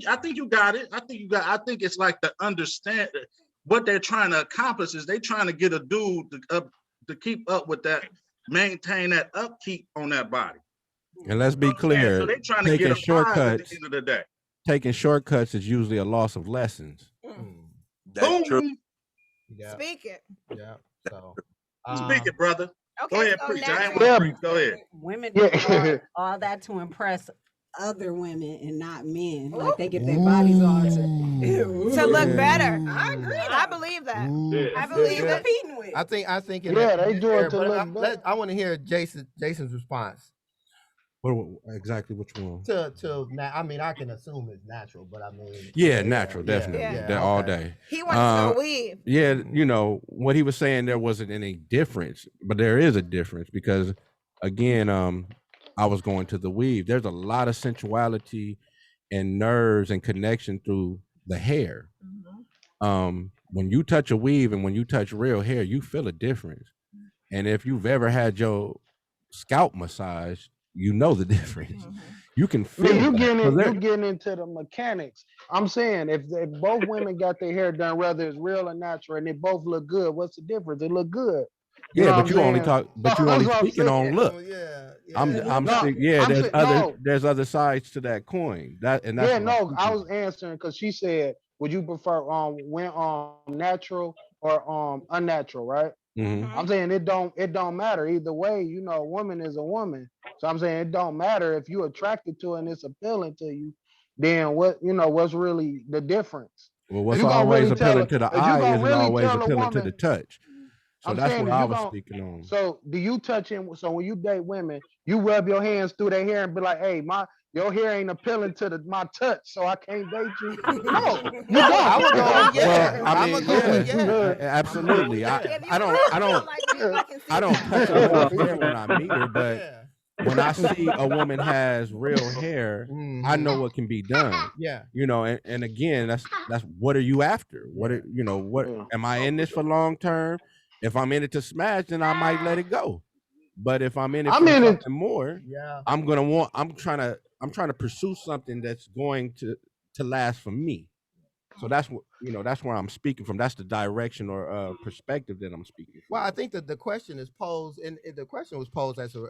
I think you got it. I think it's like the understand what they're trying to accomplish is they trying to get a dude to keep up with that, maintain that upkeep on that body. And let's be clear, So they trying to taking get a prize at shortcuts, the end of the day. taking shortcuts is usually a loss of lessons. That's true. Yeah. Speak it. Yeah. So Speak it, brother. Okay, Go ahead, so preach. I ain't natural- want to preach. Go ahead. Women Yeah. do all that to impress other women and not men. Like they get their bodies all to look better. I agree. I believe that. Yeah. I believe Yeah. it. Competing with. I think Yeah, they do it to but look better. I want to hear Jason's response Exactly which one? to I mean, I can assume it's natural, but I mean, Yeah, natural, definitely. Yeah. That all okay. day. He wants to go weave. Yeah, you know what he was saying. There wasn't any difference, but there is a difference because, again, I was going to the weave. There's a lot of sensuality and nerves and connection through the hair. When you touch a weave and when you touch real hair, you feel a difference. And if you've ever had your scalp massage, you know the difference. You can feel you that. getting into the mechanics. I'm saying if both women got their hair done, whether it's real or natural, and they both look good, what's the difference? They look good. Yeah, but you only speaking on look. There's other sides to that coin. That's I was answering because she said, would you prefer natural or unnatural, right? I'm saying it don't matter either way. You know, a woman is a woman. So I'm saying it don't matter if you're attracted to it and it's appealing to you. Then what's really the difference? Well, what's always appealing to the eye isn't always appealing to the touch. So that's what I was speaking on. So do you touch him? So when you date women, you rub your hands through their hair and be like, "Hey, your hair ain't appealing to my touch, so I can't date you." No, you don't. I would go, yeah. I mean, absolutely. I don't touch her hair when I meet her, but when I see a woman has real hair, I know what can be done. Yeah. You know, and again, that's what are you after? What am I in this for long term? If I'm in it to smash, then I might let it go. But if I'm in it for something more, I'm trying to pursue something that's going to last for me. So that's where I'm speaking from. That's the direction or perspective that I'm speaking from. Well, I think that the question is posed, and the question was posed as a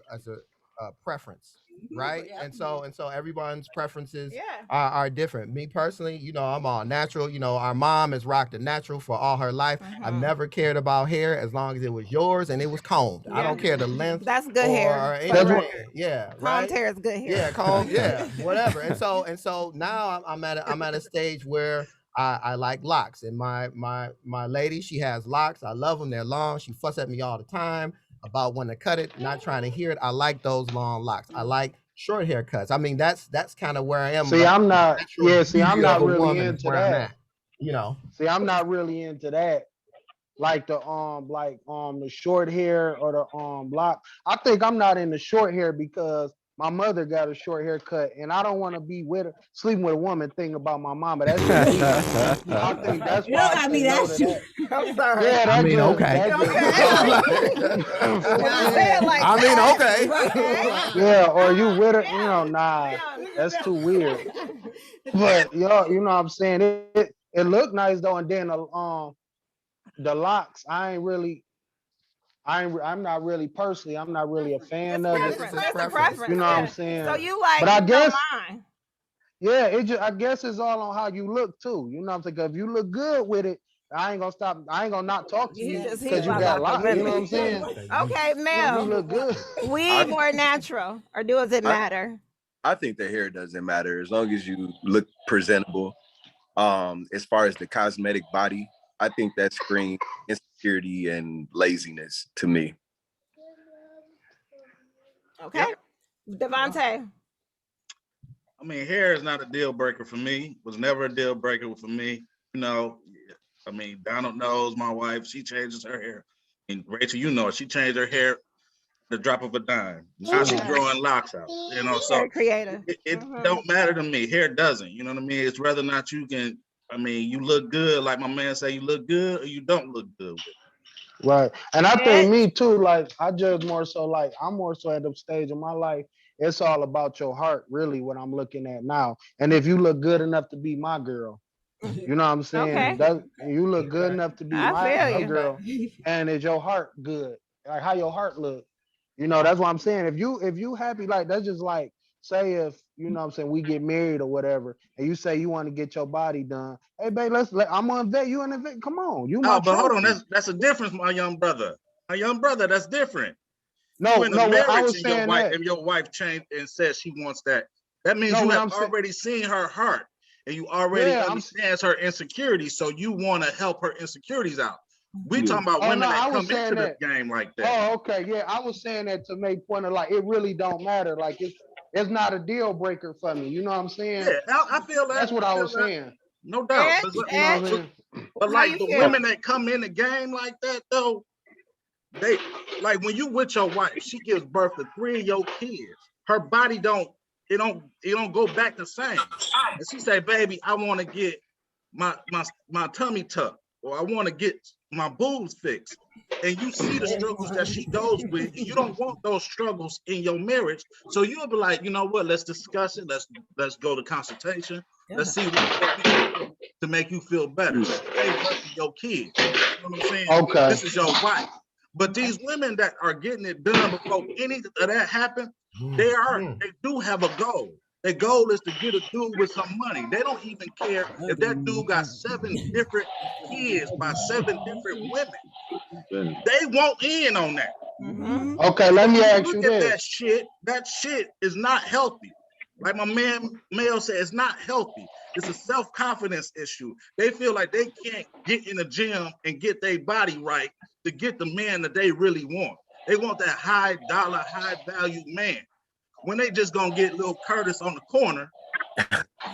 preference, right? And so everyone's preferences are different. Me personally, I'm all natural. Our mom has rocked a natural for all her life. I've never cared about hair as long as it was yours and it was combed. I don't care the length. That's good hair. Yeah, combed hair is good hair. Yeah, combed. Yeah, whatever. And so now I'm at a stage where I like locks, and my lady, she has locks. I love them. They're long. She fuss at me all the time about when to cut it, not trying to hear it. I like those long locks. I like short haircuts. I mean, that's kind of where I am. See, I'm not really into that. See, I'm not really into that. Like the short hair or the lock. I think I'm not into short hair because my mother got a short haircut, and I don't want to be sleeping with a woman thinking about my mama. That's just me. I think that's why. I mean, that's you. I'm sorry. Yeah, I mean, okay. Yeah, or you with her? Nah, that's too weird. But you know what I'm saying? It looked nice though, and then the locks. I'm not really personally. I'm not really a fan of it. Preference. You know what I'm saying? So you like? But I guess. Don't mind. Yeah, I guess it's all on how you look too. You know what I'm saying? 'Cause if you look good with it, I ain't gonna stop. I ain't gonna not talk to you because you got locks. You know what I'm saying? Okay, Mel. You look good. Weave or natural, or does it matter? I think the hair doesn't matter as long as you look presentable. As far as the cosmetic body, I think that screams insecurity and laziness to me. Okay. Devontae. I mean, hair is not a deal breaker for me. Was never a deal breaker for me. I mean, Donald knows my wife. She changes her hair. And Rachel, she changed her hair the drop of a dime. Now she's growing locks out. So very creative. It don't matter to me. Hair doesn't. You know what I mean? It's whether or not you can. I mean, you look good, like my man say, you look good, or you don't look good with it. Right. And I think me too, like I judge more so like I'm more so at the stage of my life. It's all about your heart, really, what I'm looking at now. And if you look good enough to be my girl, you know what I'm saying? Okay. You look good enough to be my girl. And is your heart good? Like how your heart look? That's what I'm saying. If you happy, like that's just like say if you know what I'm saying, we get married or whatever, and you say you want to get your body done. Hey babe, I'm gonna vet you in the vet. Come on, you my but hold on, that's a difference, my young brother. My young brother, that's different. No, I was saying if your wife changed and says she wants that means you have already seen her heart and you already understands her insecurities, so you want to help her insecurities out. We talking about women that come into the game like that. Oh, okay, yeah. I was saying that to make point of like it really don't matter. Like it's not a deal breaker for me. You know what I'm saying? Yeah, I feel that. That's what I was saying. No doubt. But like the women that come in the game like that though, they like when you with your wife, she gives birth to 3 of your kids. her body don't go back the same. And she say, baby, I want to get my tummy tucked, or I want to get my boobs fixed. And you see the struggles that she goes with. You don't want those struggles in your marriage. So you'll be like, you know what, let's discuss it. Let's go to consultation. Let's see what we can do to make you feel better. Hey, your kid. You know what I'm saying? Okay. This is your wife. But these women that are getting it done before any of that happen, they do have a goal. Their goal is to get a dude with some money. They don't even care if that dude got 7 different kids by 7 different women. They want in on that. Okay, let me ask you Look at this. that shit is not healthy. Like my man Mel said, it's not healthy. It's a self-confidence issue. They feel like they can't get in the gym and get their body right to get the man that they really want. They want that high dollar, high value man. When they just gonna get little Curtis on the corner,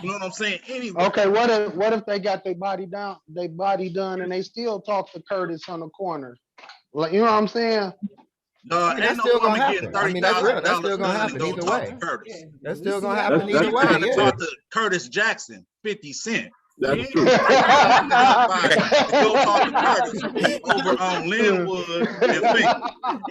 you know what I'm saying? Anyway. Okay, what if they got their body done, and they still talk to Curtis on the corner? Like, you know what I'm saying? Ain't no woman getting $30,000. That's still gonna happen either way. That's still gonna happen She either way. trying to talk to Curtis Jackson, 50 Cent. That's true. Go talk to Curtis over on Linwood and Fink.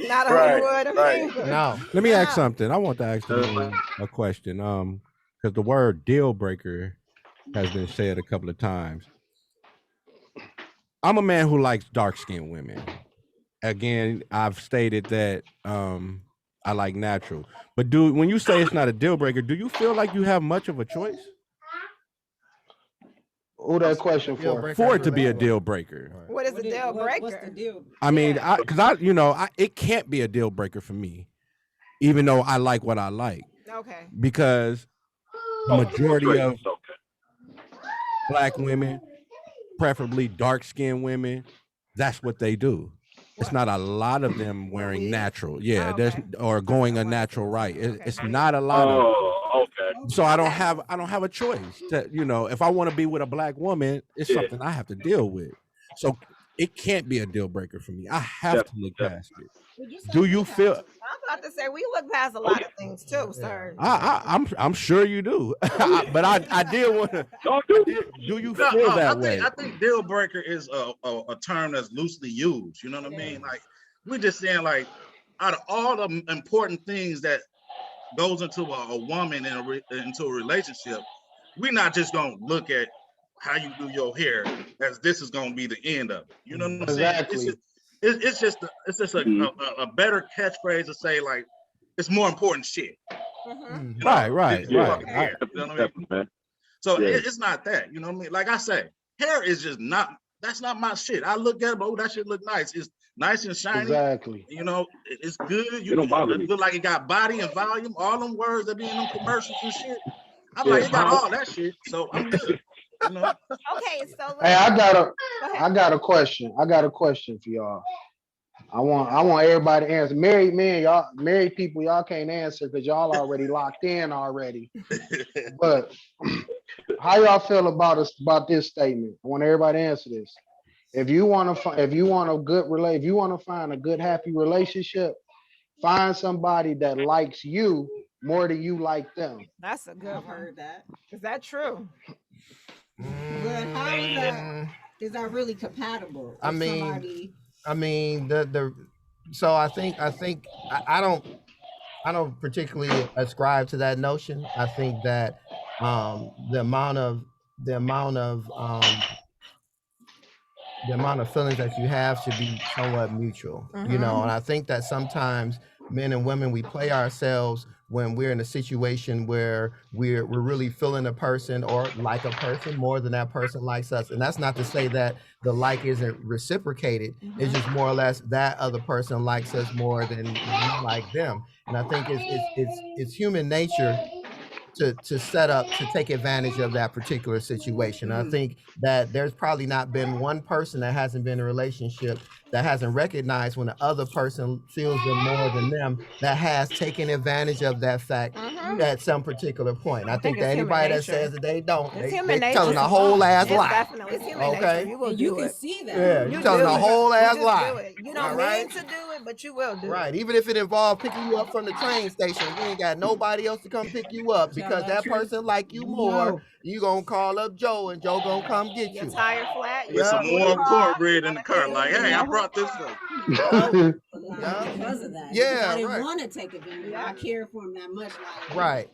Not on Linwood and Fink. No. Let me ask something. I want to ask you a question. Because the word deal breaker has been said a couple of times. I'm a man who likes dark-skinned women. Again, I've stated that I like natural. But when you say it's not a deal breaker, do you feel like you have much of a choice? Who that question for? For it to be a deal breaker. What is a deal breaker? What's the deal? I mean, it can't be a deal breaker for me, even though I like what I like. Okay. Because the majority of Black women, preferably dark-skinned women, that's what they do. It's not a lot of them wearing natural. Yeah, or going a natural right. It's not a lot of. Okay. So I don't have a choice to, if I want to be with a Black woman, it's something I have to deal with. So it can't be a deal breaker for me. I have to look past it. Do you feel? I'm about to say we look past a lot of things too, sir. I'm sure you do, but I did want to. Do you feel that way? I think deal breaker is a term that's loosely used. You know what I mean? Like we're just saying, like out of all the important things that goes into a woman into a relationship, we're not just gonna look at how you do your hair as this is gonna be the end of it. You know what I'm saying? It's just a better catchphrase to say, like, it's more important shit. Right. You know what I mean? So it's not that, you know what I mean? Like I say, hair is just that's not my shit. I look at it, but that shit look nice. It's nice and shiny. Exactly. You know, it's good. It look like it got body and volume. All them words that be in them commercials and shit. I'm like, it got all that shit. So I'm good. You know? Okay, so hey, I got a question. I got a question for y'all. I want everybody to answer. Married people, y'all can't answer because y'all already locked in already. But how y'all feel about this statement? I want everybody to answer this. If you want to find a good happy relationship, find somebody that likes you more than you like them. That's a good one. I've heard that. Is that true? But how is that? Is that really compatible? I mean, so I think I don't particularly ascribe to that notion. I think that the amount of feelings that you have should be somewhat mutual, and I think that sometimes men and women, we play ourselves when we're in a situation where we're really feeling a person or like a person more than that person likes us. And that's not to say that the like isn't reciprocated. It's just more or less that other person likes us more than we like them. And I think it's human nature to set up to take advantage of that particular situation. I think that there's probably not been one person that hasn't been in a relationship that hasn't recognized when the other person feels them more than them, that has taken advantage of that fact at some particular point. I think that anybody that says that they don't, they're telling a whole ass lie. Definitely, it's human nature. You can see that. Yeah, you're telling a whole ass lie. You don't mean to do it, but you will do Right. it. Even if it involves picking you up from the train station, you ain't got nobody else to come pick you up because that person like you more. You gonna call up Joe and Joe gonna come get Your you. tire flat. With some Your warm car. cornbread in the car, like, hey, I brought this up. Because of that. Yeah, Because I didn't right. want to take advantage. I care for him that much. Like, Right.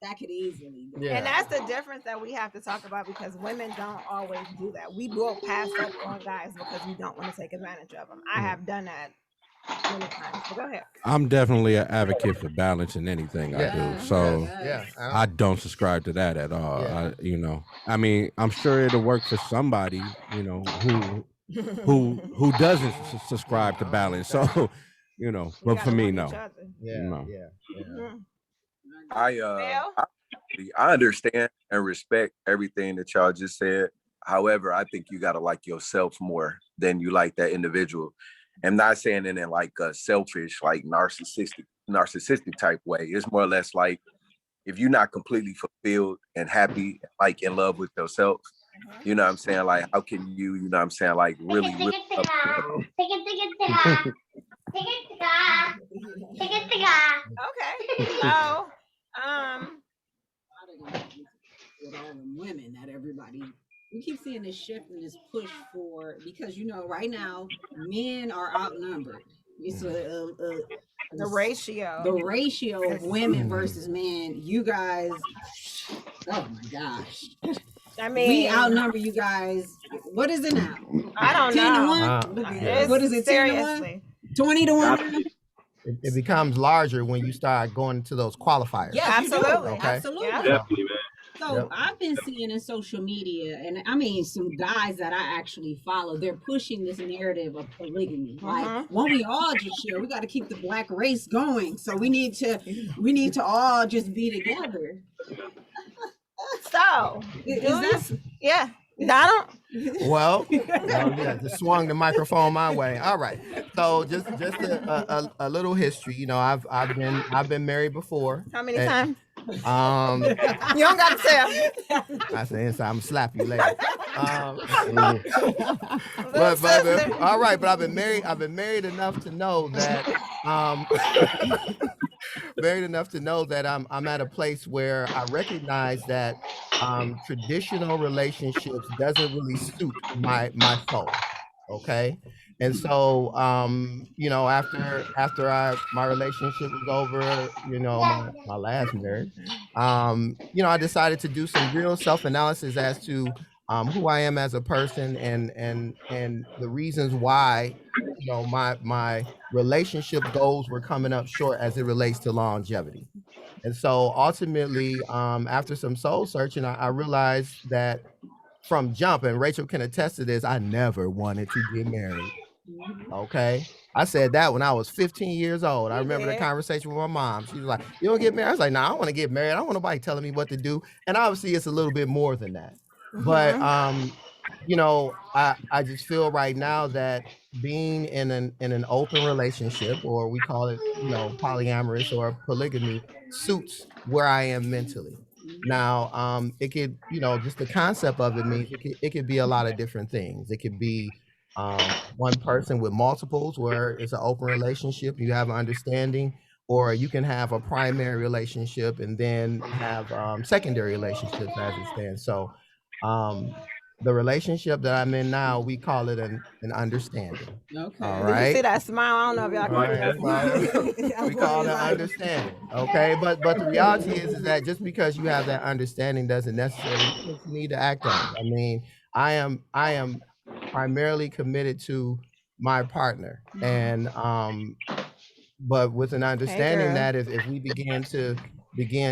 that could easily go. And that's the difference that we have to talk about because women don't always do that. We will pass up on guys because we don't want to take advantage of them. I have done that many times. But go ahead. I'm definitely an advocate for balance in anything I do. So I don't subscribe to that at all. I mean, I'm sure it'll work for somebody, who doesn't subscribe to balance. So, but for me, no. No. I understand and respect everything that y'all just said. However, I think you gotta like yourself more than you like that individual. I'm not saying it in like a selfish, like narcissistic type way. It's more or less like if you're not completely fulfilled and happy, like in love with yourself, you know what I'm saying? Like, how can you know what I'm saying? Like, really Okay. So, with all the women that everybody, we keep seeing this shift and this push for, because right now men are outnumbered. It's the ratio of women versus men. You guys, oh my gosh. I mean, we outnumber you guys. What is it now? I don't 10 know. to 1? What is it? 10 to 1? 20 to 1? It becomes larger when you start going to those qualifiers. Yes, absolutely. Okay. Absolutely. Definitely, man. So I've been seeing in social media, and I mean some guys that I actually follow, they're pushing this narrative of polygamy. Like, when we all just share, we got to keep the black race going. So we need to all just be together. So is this? Yeah. Donald? Well, just swung the microphone my way. All right. So just a little history. I've been married before. How many times? You don't got to tell. I say inside, I'm gonna slap you later. But all right, but I've been married enough to know that I'm at a place where I recognize that traditional relationships doesn't really suit my soul. Okay. And so after my relationship was over, my last marriage, I decided to do some real self-analysis as to who I am as a person and the reasons why my relationship goals were coming up short as it relates to longevity. And so ultimately, after some soul searching, I realized that from jump, and Rachel can attest to this, I never wanted to get married. Okay. I said that when I was 15 years old. I remember the conversation with my mom. She was like, "You don't get married?" I was like, "No, I want to get married. I don't want nobody telling me what to do." And obviously it's a little bit more than that. But I just feel right now that being in an open relationship, or we call it, polyamorous or polygamy, suits where I am mentally. Now, it could, just the concept of it means it could be a lot of different things. It could be one person with multiples where it's an open relationship, you have an understanding, or you can have a primary relationship and then have secondary relationships as it stands. So the relationship that I'm in now, we call it an understanding. Okay. All Did right. you see that smile? I don't know if y'all can see We call it understanding. Okay. But the reality is that just because you have that understanding doesn't necessarily mean that you need to act on it. I mean, I am primarily committed to my partner, and but with an understanding that if we begin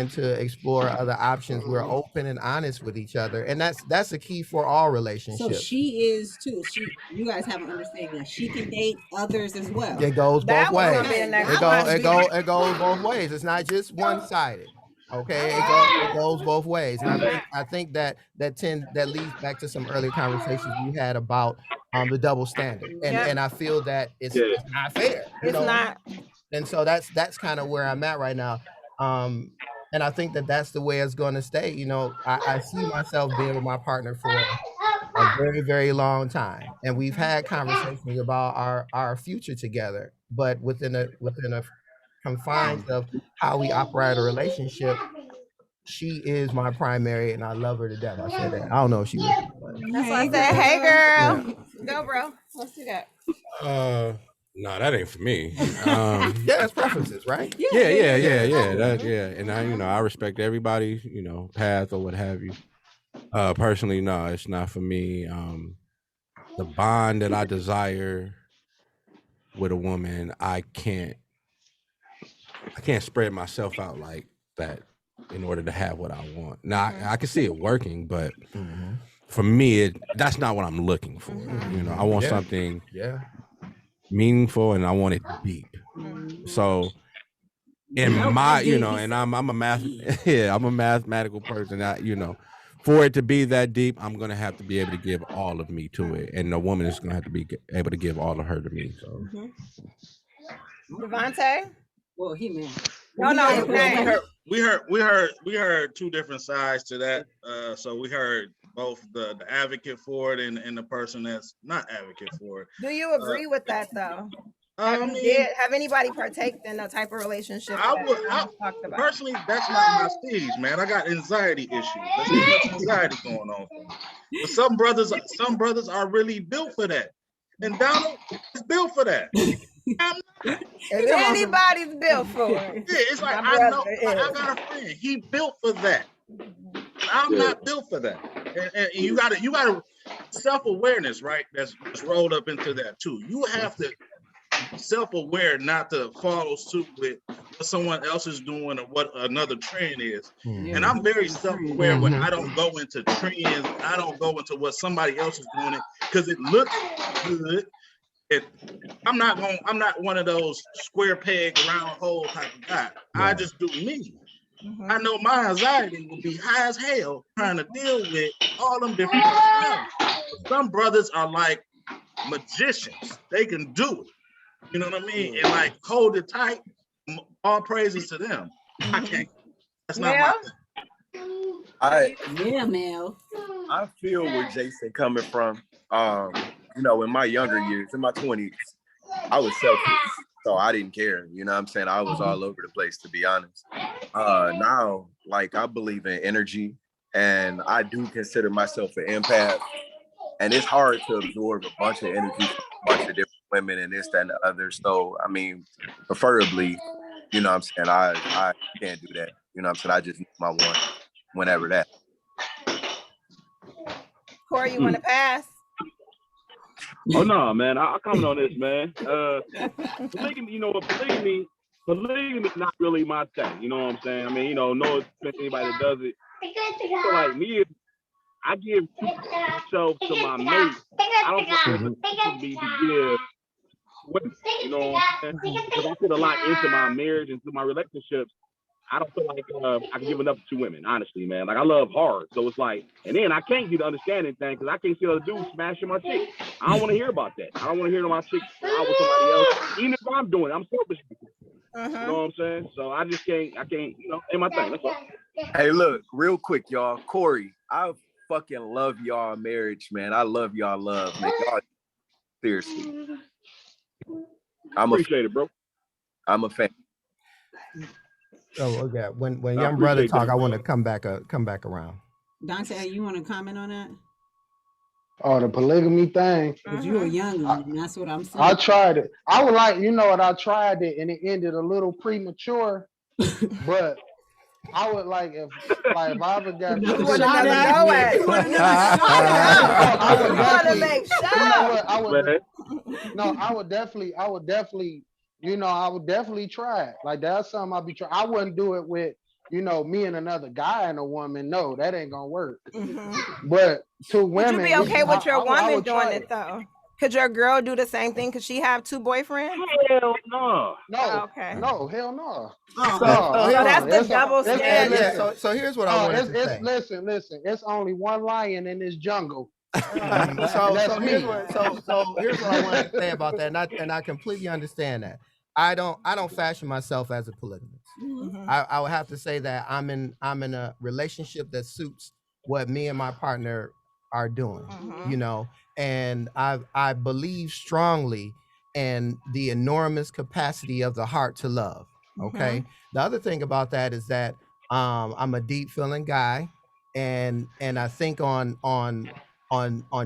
to explore other options, we're open and honest with each other, and that's a key for all relationships. So she is too. You guys have an understanding that she can date others as well. It goes both ways. It goes both ways. It's not just one-sided. Okay, it goes both ways, and I think that leads back to some earlier conversations we had about the double standard, and I feel that it's not fair. It's not. And so that's kind of where I'm at right now, and I think that that's the way it's going to stay. I see myself being with my partner for a very, very long time, and we've had conversations about our future together. but within a confines of how we operate a relationship, she is my primary, and I love her to death. I said that. I don't know if she listened, but That's why I said, "Hey, girl, go, bro. Let's do that." No, that ain't for me. Yeah, it's preferences, right? Yeah. And I respect everybody, path or what have you. Personally, no, it's not for me. The bond that I desire with a woman, I can't spread myself out like that in order to have what I want. Now, I can see it working, but for me, that's not what I'm looking for. I want something meaningful, and I want it deep. So in my, and I'm a I'm a mathematical person. For it to be that deep, I'm gonna have to be able to give all of me to it, and the woman is gonna have to be able to give all of her to me. So, Devontae? Well, he man. We heard two different sides to that. So we heard both the advocate for it and the person that's not advocate for it. Do you agree with that though? Have anybody partaked in the type of relationship I talked about? Personally, that's not my stage, man. I got anxiety issues. There's too much anxiety going on for me. But some brothers are really built for that. And Donald is built for that. I'm not. If anybody's built for it. Yeah, it's like I know I got a friend. He built for that. I'm not built for that. And you gotta self-awareness, right? That's rolled up into that too. You have to self-aware not to follow suit with what someone else is doing or what another trend is. And I'm very self-aware when I don't go into trends. I don't go into what somebody else is doing it because it looks good. I'm not one of those square peg round hole type of guy. I just do me. I know my anxiety will be high as hell trying to deal with all them different personalities. Some brothers are like magicians. They can do it. You know what I mean? And like hold it tight. All praises to them. I can't. That's not my thing. Mel. I feel where Jason coming from. In my younger years, in my 20s, I was selfish. So I didn't care. You know what I'm saying? I was all over the place, to be honest. Now, like, I believe in energy, and I do consider myself an empath. And it's hard to absorb a bunch of energy from a bunch of different women and this, that, and the other. So, I mean, preferably, you know what I'm saying, I can't do that. You know what I'm saying? I just need my one whenever that. Corey, you want to pass? Oh no, man! I'll comment on this, man. Polygamy, polygamy not really my thing. You know what I'm saying? I mean, no offense to anybody that does it. So like me, I give myself to my mate. I don't want to be to give. You know what I'm saying? Because I put a lot into my marriage and to my relationships. I don't feel like I can give enough to two women, honestly, man. Like, I love hard. So it's like, and then I can't get the understanding thing because I can't see other dudes smashing my chick. I don't want to hear about that. I don't want to hear my chick out with somebody else. Even if I'm doing it, I'm selfish. You know what I'm saying? So I can't, ain't my thing. That's all. Hey, look, real quick, y'all. Corey, I fucking love y'all marriage, man. I love y'all love, man. Y'all, seriously. Appreciate it, bro. I'm a fan. Oh, okay. When young brother talk, I want to come back around. Dante, you want to comment on that? Oh, the polygamy thing. Because you were young, and that's what I'm saying. I tried it. I was like, I tried it, and it ended a little premature. But I would like if I ever got you want another go at it. I would definitely make sure. You know what? I would definitely. I would definitely try it. Like that's something I'd be trying. I wouldn't do it with, me and another guy and a woman. No, that ain't gonna work. But two women. Would you be okay with your woman doing it though? Could your girl do the same thing? Could she have two boyfriends? Hell no. No. Okay. No, hell no. So that's the double standard. So here's what I wanted to say. Listen. It's only one lion in this jungle. So here's what I wanted to say about that, and I completely understand that. I don't fashion myself as a polygamist. I would have to say that I'm in a relationship that suits what me and my partner are doing, and I believe strongly and the enormous capacity of the heart to love. Okay. The other thing about that is that I'm a deep feeling guy, and I think on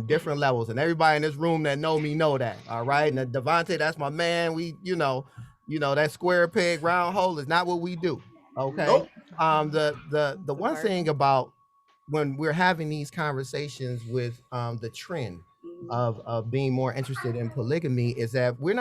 different levels, and everybody in this room that know me know that. All right. And Devontae, that's my man. We, that square peg round hole is not what we do. Okay. Nope. The one thing about when we're having these conversations with the trend of being more interested in polygamy is that we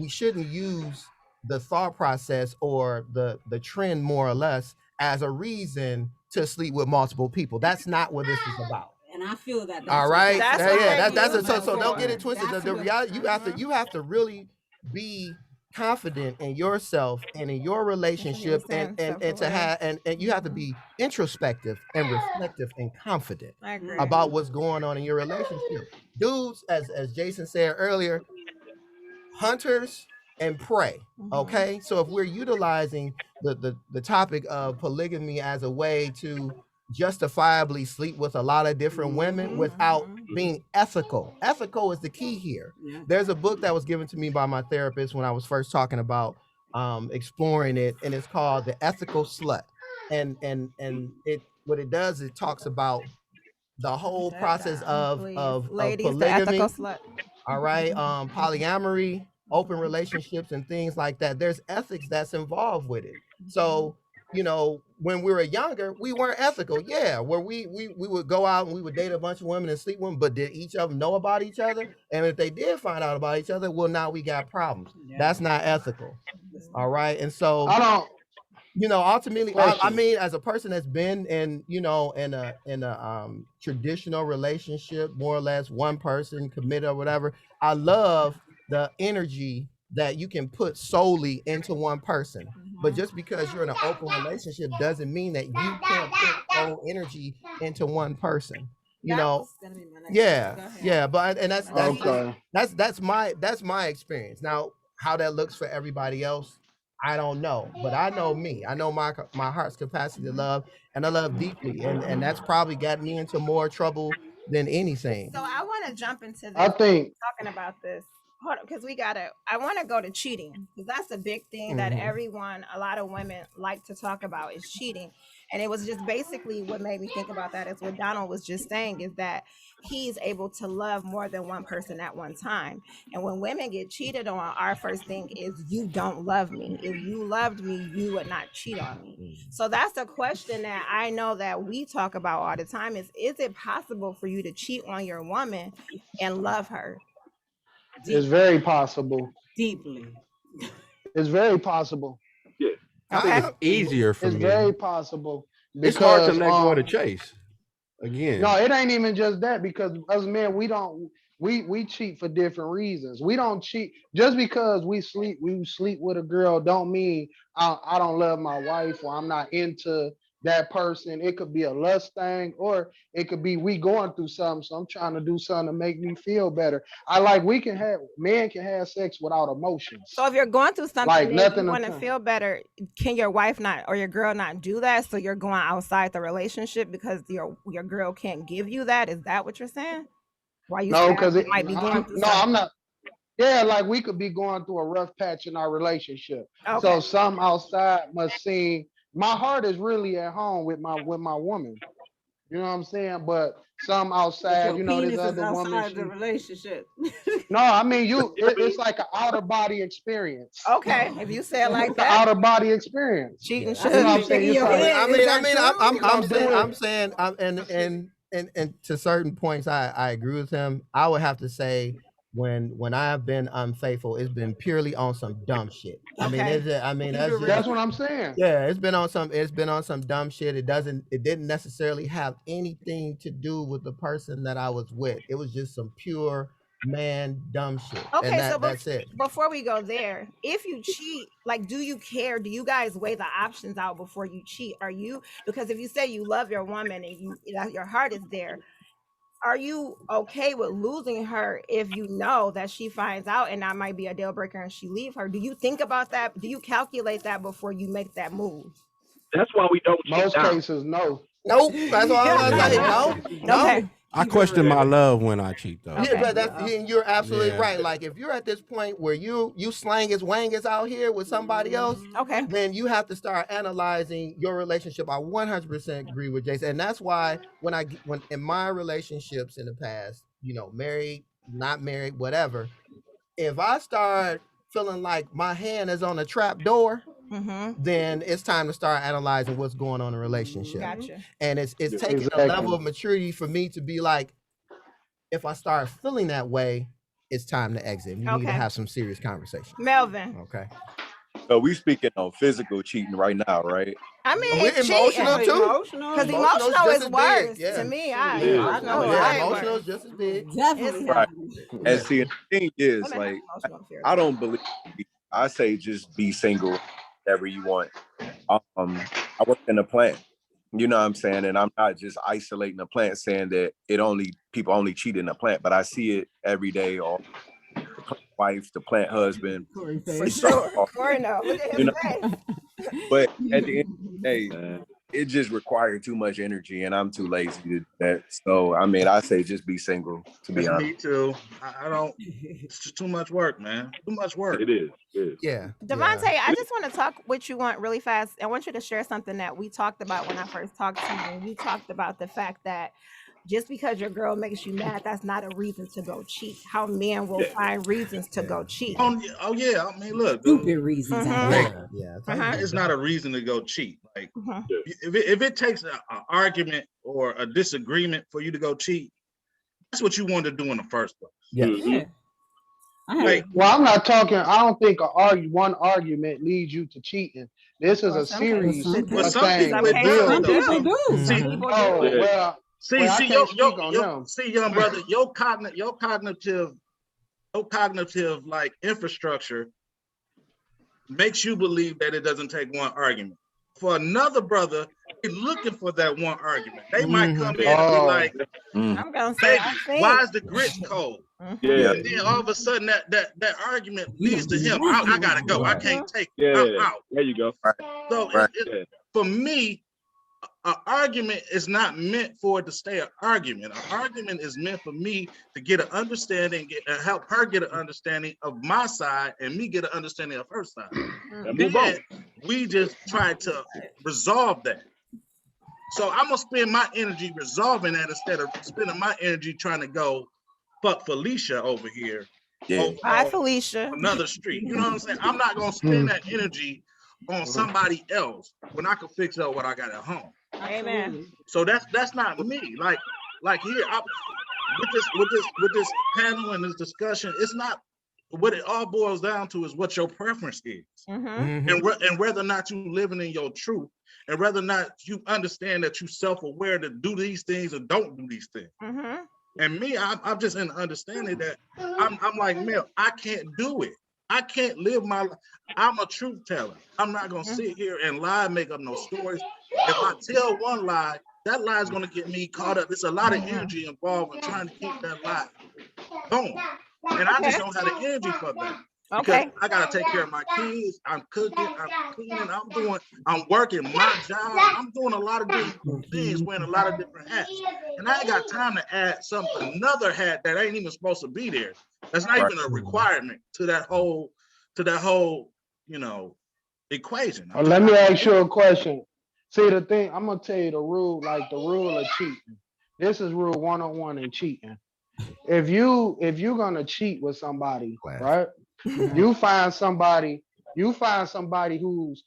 shouldn't use the thought process or the trend more or less as a reason to sleep with multiple people. That's not what this is about. And I feel that. All right. That's So don't get it twisted. The reality, you have to really be confident in yourself and in your relationship, and to have and you have to be introspective and reflective and confident about what's going on in your relationship. Dudes, as Jason said earlier, hunters and prey. Okay. So if we're utilizing the topic of polygamy as a way to justifiably sleep with a lot of different women without being ethical is the key here. There's a book that was given to me by my therapist when I was first talking about exploring it, and it's called The Ethical Slut. And it what it does, it talks about the whole process of ladies, polygamy, the ethical slut. all right, polyamory, open relationships, and things like that. There's ethics that's involved with it. So, when we were younger, we weren't ethical. Yeah, where we would go out and we would date a bunch of women and sleep with them, but did each of them know about each other? And if they did find out about each other, well, now we got problems. That's not ethical. All right, and so I don't. Ultimately, I mean, as a person that's been in a traditional relationship, more or less one person committed or whatever, I love the energy that you can put solely into one person. But just because you're in an open relationship doesn't mean that you can't put whole energy into one person. Yeah, but and that's my experience. Now, how that looks for everybody else, I don't know, but I know me. I know my heart's capacity to love, and I love deeply, and that's probably got me into more trouble than anything. So I want to jump into this. I think talking about this. Hold on, because I want to go to cheating, because that's a big thing that a lot of women like to talk about is cheating. And it was just basically what made me think about that is what Donald was just saying, is that he's able to love more than one person at one time. And when women get cheated on, our first thing is, you don't love me. If you loved me, you would not cheat on me. So that's a question that I know that we talk about all the time is it possible for you to cheat on your woman and love her? It's very possible. Deeply. It's very possible. Yeah. I think it's easier for It's me. very possible. It's hard to let go of the chase. Again. No, it ain't even just that, because us men, we cheat for different reasons. We don't cheat just because we sleep with a girl don't mean I don't love my wife or I'm not into that person. It could be a lust thing, or it could be we going through something, so I'm trying to do something to make me feel better. Men can have sex without emotions. So if you're going through something Like and nothing you want to to- feel better, can your wife not or your girl not do that? So you're going outside the relationship because your girl can't give you that? Is that what you're saying? Why you No, say because I might be going through no, something? I'm not. Yeah, like we could be going through a rough patch in our relationship. Okay. So some outside must seem my heart is really at home with my woman. You know what I'm saying? But some outside, Your this penis is other woman. outside the relationship. No, I mean it's like an outer body experience. Okay, if you say it like It's that, an outer body experience. cheating You know what I'm saying? And to certain points, I agree with him. I would have to say when I've been unfaithful, it's been purely on some dumb shit. Okay. That's what I'm saying. Yeah, it's been on some dumb shit. It didn't necessarily have anything to do with the person that I was with. It was just some pure dumb shit. Okay, and so that's it. Before we go there, if you cheat, like, do you care? Do you guys weigh the options out before you cheat? Because if you say you love your woman and your heart is there, are you okay with losing her if you know that she finds out and that might be a deal breaker and she leave her? Do you think about that? Do you calculate that before you make that move? That's why we don't cheat. Most cases, no. Nope. That's why I was like, no. Okay. I question my love when I cheat though. Yeah, but and you're absolutely Yeah. right. Like if you're at this point where you slangers wangers out here with somebody else, okay, then you have to start analyzing your relationship. I 100% agree with Jason, and that's why when in my relationships in the past, married, not married, whatever, if I start feeling like my hand is on a trap door, then it's time to start analyzing what's going on in a relationship. Gotcha. And it's taking a Exactly. level of maturity for me to be like, if I start feeling that way, it's time to exit. We need to have some serious conversation. Melvin. Okay. So we speaking on physical cheating right now, right? I mean, we're emotional too. Because emotional is worse big, to me. Emotional is just as big. Definitely. Right. And see, the thing is, like, I don't believe. I say just be single, whatever you want. I work in a plant. You know what I'm saying? And I'm not just isolating the plant saying that people only cheat in the plant, but I see it every day. Or the plant wife, the plant husband. For sure. Corey, no. Look at his face. But at the end of the day, it just required too much energy, and I'm too lazy to do that. So I mean, I say just be single. To be honest, me too. I don't. It's just too much work, man. Too much work. It is. Yeah. Devontae, I just want to talk with you really fast. I want you to share something that we talked about when I first talked to you. And you talked about the fact that just because your girl makes you mad, that's not a reason to go cheat. How men will find reasons to go cheat. Oh yeah. I mean, look. Stupid reasons. It's not a reason to go cheat. Like if it takes an argument or a disagreement for you to go cheat, that's what you wanted to do in the first place. Yeah. Like, well, I'm not talking. I don't think one argument leads you to cheating. This is a series of things. Some people do. See, young brother, your cognitive like infrastructure makes you believe that it doesn't take one argument. For another brother, he's looking for that one argument. They might come in and be like, I'm gonna say, why is the grits cold? Yeah. And then all of a sudden that argument leads to him. I gotta go. I can't take it. I'm out. There you go. So for me, an argument is not meant for it to stay an argument. An argument is meant for me to get an understanding, help her get an understanding of my side, and me get an understanding of her side. And then we just try to resolve that. So I'm gonna spend my energy resolving that instead of spending my energy trying to go fuck Felicia over here. Hi, Felicia. Another street. You know what I'm saying? I'm not gonna spend that energy on somebody else when I can fix up what I got at home. Amen. So that's not me. Like here, with this panel and this discussion, it's not what it all boils down to is what your preference is, and whether or not you living in your truth, and whether or not you understand that you self-aware to do these things or don't do these things. And me, I'm just in understanding that I'm like, Mel, I can't do it. I can't live my life. I'm a truth teller. I'm not gonna sit here and lie, make up no stories. If I tell one lie, that lie is gonna get me caught up. There's a lot of energy involved in trying to keep that lie going. And I just don't have the energy for that. Because I gotta take care of my kids. I'm cooking, I'm cleaning, I'm working my job. I'm doing a lot of different things, wearing a lot of different hats. And I ain't got time to add another hat that ain't even supposed to be there. That's not even a requirement to that whole, equation. Let me ask you a question. See, the thing, I'm gonna tell you the rule of cheating. This is rule 101 in cheating. If you're gonna cheat with somebody, right? You find somebody who's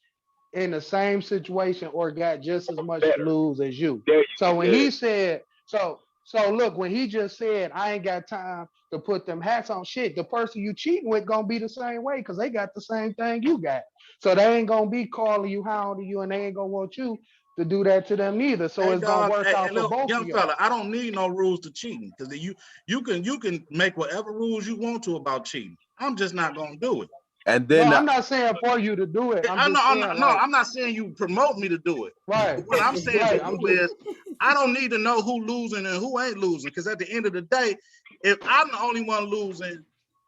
in the same situation or got just as much to lose as you. So when he said, so look, when he just said, I ain't got time to put them hats on, shit, the person you cheating with gonna be the same way because they got the same thing you got. So they ain't gonna be calling you, hounding you, and they ain't gonna want you to do that to them neither. So it's gonna work out for both young of you. Fella, I don't need no rules to cheating because you can make whatever rules you want to about cheating. I'm just not gonna do it. And then I'm not saying for you to do it. I'm not saying you promote me to do it. Right. What I'm saying is I don't need to know who losing and who ain't losing, because at the end of the day, if I'm the only one losing,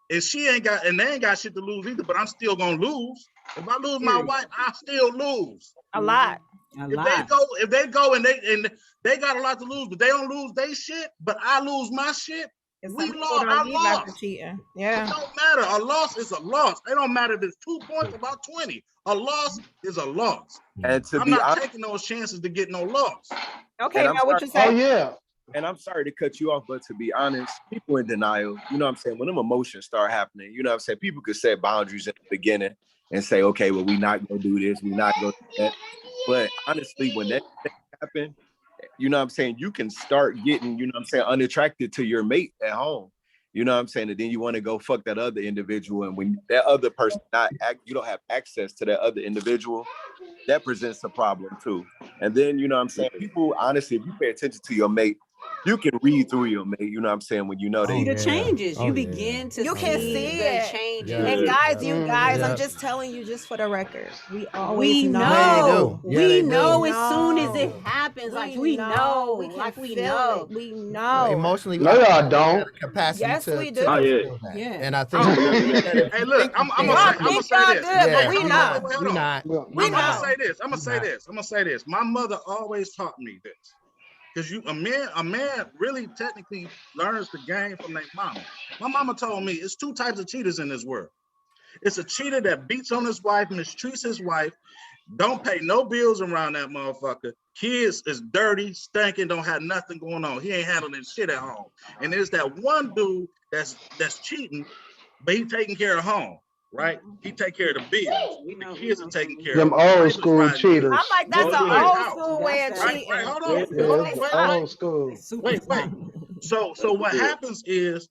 and she ain't got, and they ain't got shit to lose either, but I'm still gonna lose. If I lose my wife, I still lose a lot. If they go and they got a lot to lose, but they don't lose their shit, but I lose my shit. We lost. I lost. Yeah. It don't matter. A loss is a loss. It don't matter if it's 2 points about 20. A loss is a loss. And to I'm be not honest, taking those chances to get no loss. Okay, now what you Oh say? yeah. and I'm sorry to cut you off, but to be honest, people in denial, you know what I'm saying? When them emotions start happening, you know what I'm saying? People could set boundaries at the beginning and say, okay, well, we're not going to do this. We're not going to do that. But honestly, when that happen, you know what I'm saying? You can start getting, you know what I'm saying, unattracted to your mate at home. You know what I'm saying? And then you want to go fuck that other individual. And when that other person you don't have access to that other individual, that presents a problem too. And then, you know what I'm saying? People, honestly, if you pay attention to your mate, you can read through your mate, you know what I'm saying, when you know See they the changes. You begin to You can see the it. changes. And guys, you guys, I'm just telling you, just for the record, we always We know. know. Yeah, We they do. know as soon as it happens. Like we know. We can Like we feel know. it. We know. Emotionally, No, y'all don't. Capacity Yes, to we do. feel that. Yeah. And I think Hey, look, I'm Y'all gonna think say y'all this. good, but we Wait, know. hold we on. not. We I'm gonna know. say this. I'm gonna say this. My mother always taught me this. Because a man really technically learns the game from their mama. My mama told me it's 2 types of cheaters in this world. It's a cheater that beats on his wife, mistreats his wife, don't pay no bills around that motherfucker. Kids is dirty, stinking, don't have nothing going on. He ain't handling shit at home. And there's that one dude that's cheating, but he taking care of home. Right? He take care of the bills. The kids are taken care Them of. old school cheaters. I'm like, that's an old school way of Right, cheating. right, hold on. Yeah, Hold on, it's old school. wait. So what happens is,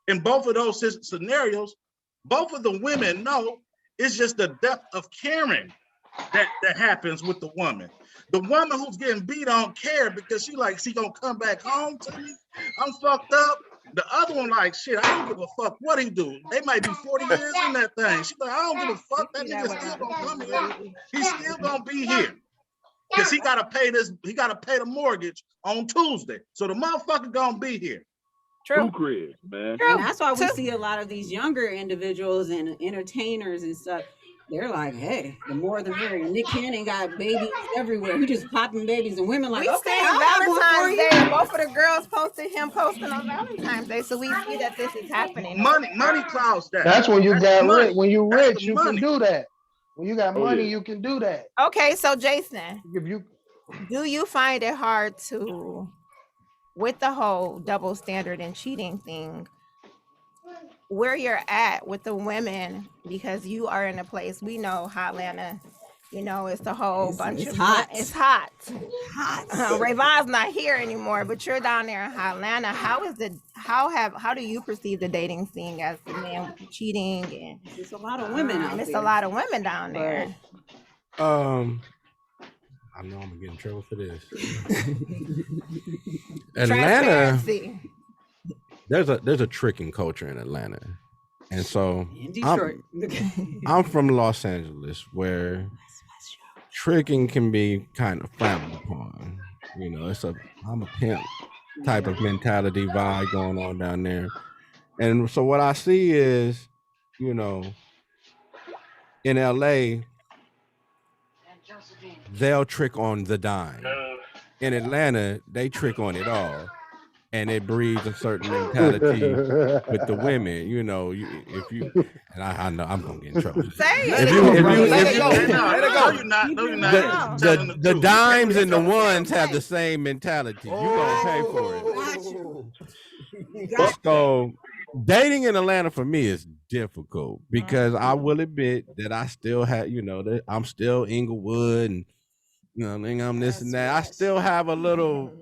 in both of those scenarios, both of the women know it's just the depth of caring that happens with the woman. The woman who's getting beat on care because she gonna come back home to me. I'm fucked up. The other one like, shit, I don't give a fuck what he do. They might be 40 years in that thing. She's like, I don't give a fuck. That nigga still gonna come here. He's still gonna be here. Because he gotta pay the mortgage on Tuesday. So the motherfucker gonna be here. True. Crib, man. And that's why we see a lot of these younger individuals and entertainers and stuff. They're like, hey, the more the merrier. Nick Cannon got babies everywhere. He just popping babies, and women like, We okay, see I'll have one for Valentine's you. Day. Both of the girls posted him posting on Valentine's Day, so we see that this is happening. Money clouds that. That's when you got rich. When you That's rich, the you money. can do that. When you got money, yeah. you can do that. Okay, so Jason, If you do you find it hard to, with the whole double standard and cheating thing, where you're at with the women, because you are in a place, we know Hotlanta, you know, it's the whole bunch it's of hot. It's hot. Rayvon's not here anymore, but you're down there in Hotlanta. How do you perceive the dating scene as the man with the cheating? And there's a lot of women out it's there. a lot of women down there. I know I'm gonna get in trouble for this. Atlanta, there's a tricking culture in Atlanta, and so In Detroit. I'm from Los Angeles, where tricking can be kind of frowned upon. You know, I'm a pimp type of mentality vibe going on down there, and so what I see is, you know, in LA, they'll trick on the dime. In Atlanta, they trick on it all, and it breeds a certain mentality with the women. You know, if you and I know I'm gonna get in trouble. The dimes and the ones have the same mentality. You gonna pay for it. So dating in Atlanta for me is difficult because I will admit that I still have, you know, that I'm still Inglewood and you know, I'm this and that. I still have a little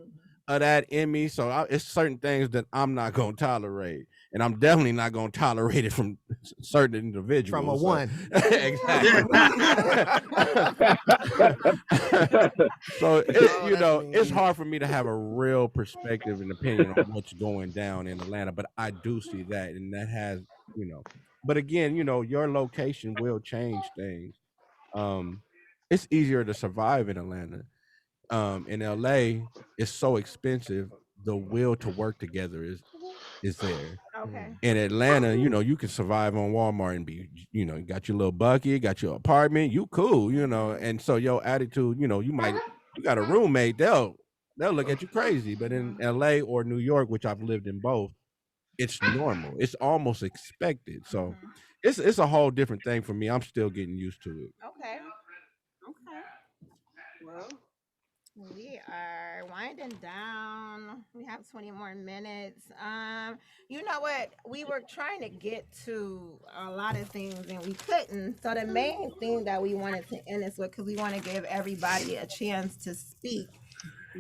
of that in me, so it's certain things that I'm not gonna tolerate, and I'm definitely not gonna tolerate it from certain individuals. From a one, exactly. So it's hard for me to have a real perspective and opinion on what's going down in Atlanta, but I do see that, and that has, you know. But again, you know, your location will change things. It's easier to survive in Atlanta. In LA, it's so expensive. The will to work together is there. Okay. In Atlanta, you know, you can survive on Walmart and be, you know, you got your little bucket, got your apartment, you cool, you know. And so your attitude, you know, you got a roommate, they'll look at you crazy. But in LA or New York, which I've lived in both, it's normal. It's almost expected. So it's a whole different thing for me. I'm still getting used to it. Okay. Okay. Well, We are winding down. We have 20 more minutes. You know what? We were trying to get to a lot of things and we couldn't. So the main thing that we wanted to end this with, because we want to give everybody a chance to speak.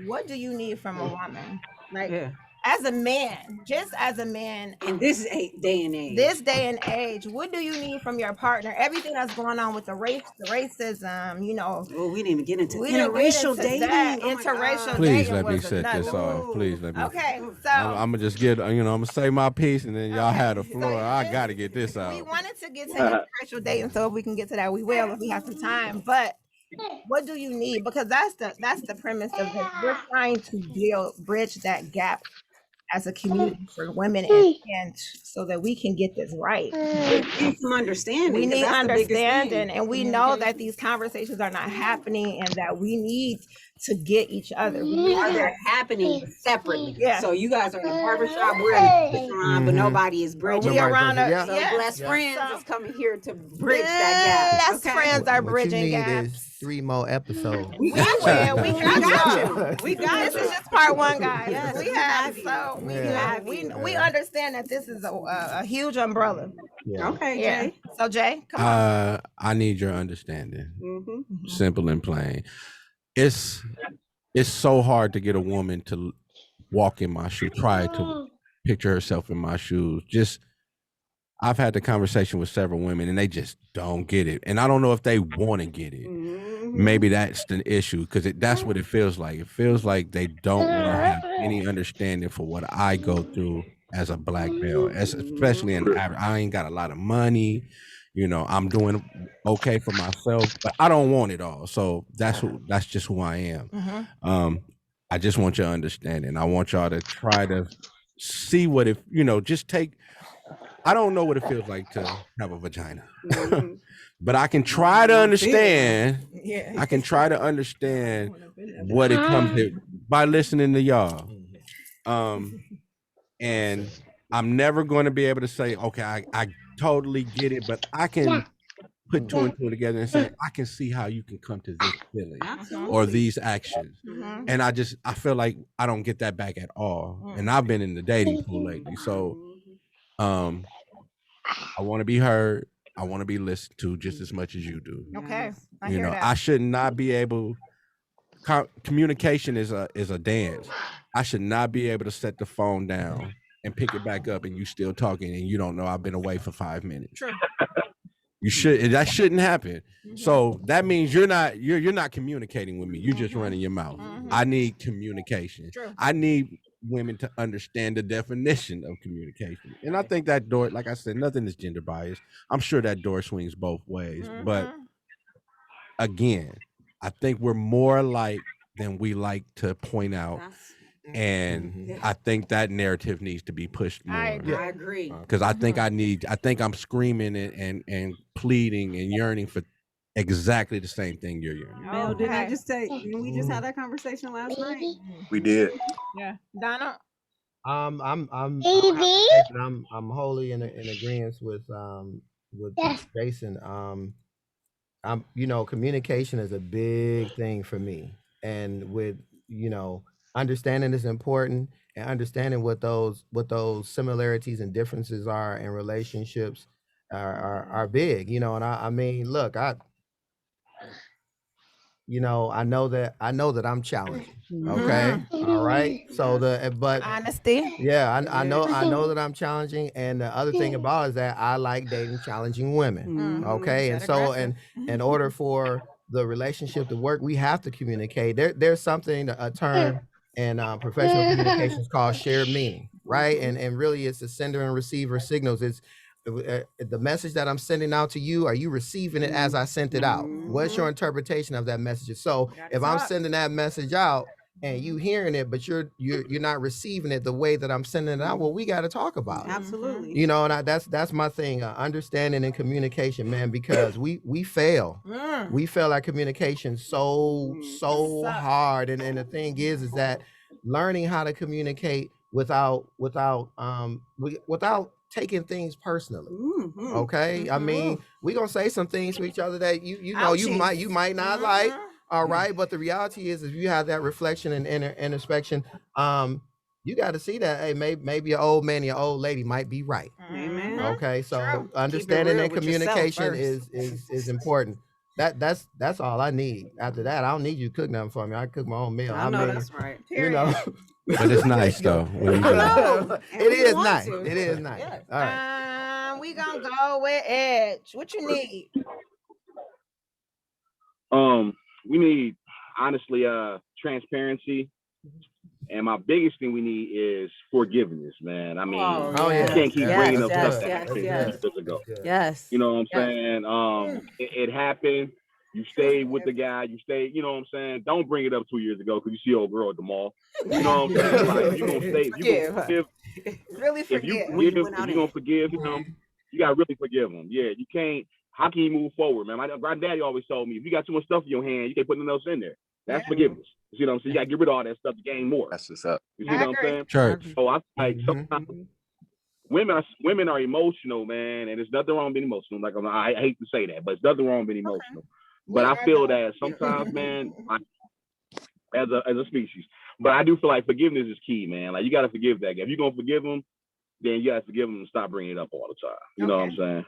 What do you need from a woman? Like as a man, just as a man, in this day and age, what do you need from your partner? Everything that's going on with the racism, you know. Oh, we didn't even get into interracial dating. Interracial Please dating let me was set this another off. Please let me. Okay, so I'm gonna just get, you know, I'm gonna say my piece, and then y'all have the floor. I gotta get this we out. wanted to get to interracial dating, so if we can get to that, we will if we have some time. But what do you need? Because that's the premise of this. We're trying to bridge that gap as a community for women and so that we can get this right. We need some understanding. We need understanding, thing. and we know that these conversations are not happening and that we need to get each other. Or they're happening separately. Yeah. So you guys are in the barbershop, we're in the salon, but nobody is bridging. We around So Blessed Friends is coming here to bridge that gap. Blessed Friends are bridging gaps. gaps. Is 3 more episodes. We got you. We got This is just part 1, guys. Yes, we have we understand that this is a huge umbrella. Yeah. Okay, Jay. So Jay, come on. I need your understanding. Simple and plain. It's so hard to get a woman to walk in my shoes, try to picture herself in my shoes. I've had the conversation with several women and they just don't get it. And I don't know if they want to get it. Maybe that's the issue, because that's what it feels like. It feels like they don't want to have any understanding for what I go through as a black male, especially in I ain't got a lot of money. You know, I'm doing okay for myself, but I don't want it all. So that's just who I am. I just want your understanding. I want y'all to try to see what if, you know, just take. I don't know what it feels like to have a vagina, but I can try to understand. I can try to understand what it comes to by listening to y'all. And I'm never going to be able to say, okay, I totally get it, but I can put 2 and 2 together and say, I can see how you can come to this feeling or these actions. And I feel like I don't get that back at all. And I've been in the dating pool lately. So, I want to be heard. I want to be listened to just as much as you do. Okay. You know, I should not be able. Communication is a dance. I should not be able to set the phone down and pick it back up and you still talking and you don't know I've been away for 5 minutes. True. That shouldn't happen. So that means you're not communicating with me. You're just running your mouth. I need communication. True. I need women to understand the definition of communication. And I think that door, like I said, nothing is gender biased. I'm sure that door swings both ways. But again, I think we're more alike than we like to point out. And I think that narrative needs to be pushed more. I agree. Because I think I'm screaming and pleading and yearning for exactly the same thing you're yearning. Mel, didn't we just have that conversation last night? We did. Yeah. Donna? I'm wholly in agreement with Jason. You know, communication is a big thing for me, and with, you know, understanding is important, and understanding what those similarities and differences are in relationships are big, you know. And I mean, look, you know, I know that I'm challenging. Okay. All right. So but honesty. Yeah, I know that I'm challenging. And the other thing about it is that I like dating challenging women. Okay. And so, and in order for the relationship to work, we have to communicate. There's something, a term in professional communications called shared meaning, right? And really it's the sender and receiver signals. It's the message that I'm sending out to you, are you receiving it as I sent it out? What's your interpretation of that message? So if I'm sending that message out and you hearing it, but you're not receiving it the way that I'm sending it out. Well, we got to talk about it. Absolutely. You know, and that's my thing, understanding and communication, man, because we fail. We fail at communication so hard. And the thing is that learning how to communicate without taking things personally. Okay. I mean, we gonna say some things to each other that you know you might not like. All right, but the reality is if you have that reflection and introspection, you got to see that, hey, maybe your old man, your old lady might be right. Amen. Okay, so True. understanding real and with yourself communication first. is important. That's all I need. After that, I don't need you to cook nothing for me. I cook my own meal. I know mean, that's right. you know, But it's nice though. When you do it. know. it is nice. It is nice. Yeah. All right. We gonna go with Edge. What you need? We need, honestly, transparency. And my biggest thing we need is forgiveness, man. I mean, you can't keep bringing up stuff that happened years ago. Yes. You know what I'm saying? It happened. You stayed with the guy. You stayed, you know what I'm saying? Don't bring it up 2 years ago because you see old girl at the mall. You know what I'm saying? Like, you're going to stay. You're going to forgive. Really If you forgive. forgive, if you're going to forgive him, you got to really forgive him. Yeah, you can't. How can you move forward, man? My daddy always told me, if you got too much stuff in your hand, you can't put nothing else in there. That's forgiveness. You see what I'm saying? You got to get rid of all that stuff to gain more. That's what's up. You see what I'm saying? Church. So I like sometimes women are emotional, man, and there's nothing wrong with being emotional. Like I hate to say that, but there's nothing wrong with being emotional. But I feel that sometimes, man, as a species, but I do feel like forgiveness is key, man. Like you got to forgive that guy. If you're gonna forgive him, then you got to forgive him and stop bringing it up all the time. You know what I'm saying?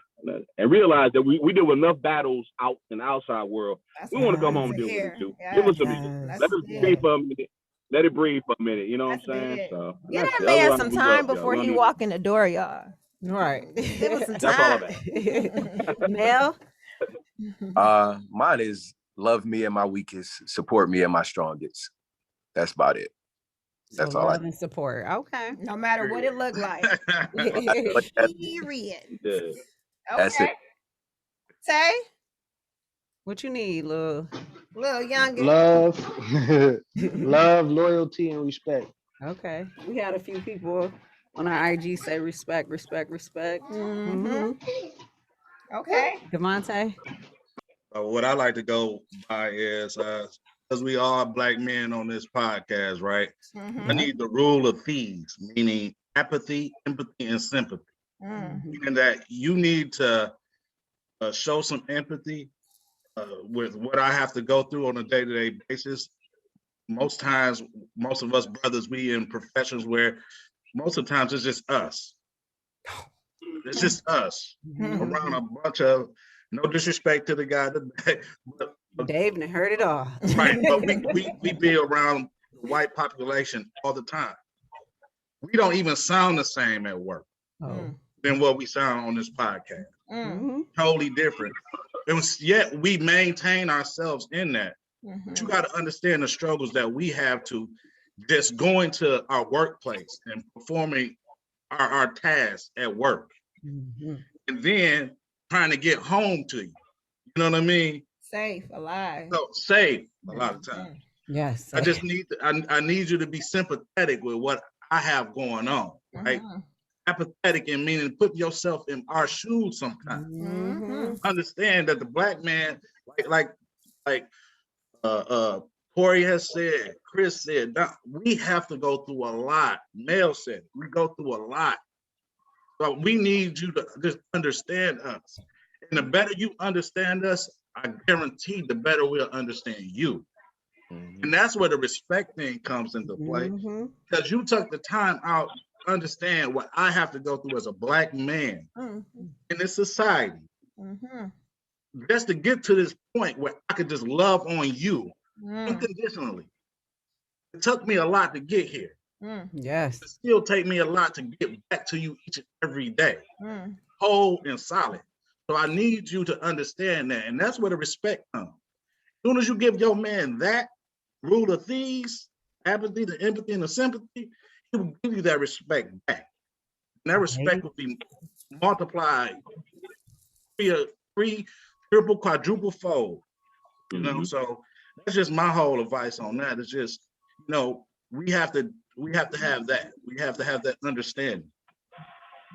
And realize that we deal with enough battles out in the outside world. We want to come home and deal with it too. Give us a minute. Let us breathe for a minute. Let it breathe for a minute. You know what I'm saying? So Get that man some time before he walk in the door, y'all. Right. Give us some That's all time. that. Mel? Mine is love me at my weakest, support me at my strongest. That's about it. That's all love and support. Okay. No matter what it look like. Period. Yeah. That's Okay. it. Tay, What you need, little youngin. Love, loyalty, and respect. Okay. We had a few people on our IG say respect, respect, respect. Okay. Devontae? What I like to go by is, because we are Black men on this podcast, right? I need the rule of thieves, meaning apathy, empathy, and sympathy. Meaning that you need to show some empathy with what I have to go through on a day-to-day basis. Most times, most of us brothers, we in professions where most of the times it's just us. It's just us around a bunch of, no disrespect to the guy today, but Dave and heard it all. right, but we be around the white population all the time. We don't even sound the same at work than what we sound on this podcast. Totally different. Yet we maintain ourselves in that. But you got to understand the struggles that we have to just going to our workplace and performing our tasks at work. And then trying to get home to you. You know what I mean? Safe, alive. So safe a lot of times. Yes. I just need I need you to be sympathetic with what I have going on, right? Apathetic in meaning put yourself in our shoes sometimes. Understand that the Black man, like Corey has said, Chris said, we have to go through a lot. Mel said, we go through a lot. So we need you to just understand us. And the better you understand us, I guarantee the better we'll understand you. And that's where the respect thing comes into play. Because you took the time out to understand what I have to go through as a Black man in this society. Just to get to this point where I could just love on you unconditionally. It took me a lot to get here. Yes. It still take me a lot to get back to you each and every day, whole and solid. So I need you to understand that. And that's where the respect comes. As soon as you give your man that rule of thieves, apathy, the empathy, and the sympathy, he will give you that respect back. And that respect will be multiplied three, triple, quadruple fold. You know, so that's just my whole advice on that. It's just You know, we have to have that. We have to have that understanding.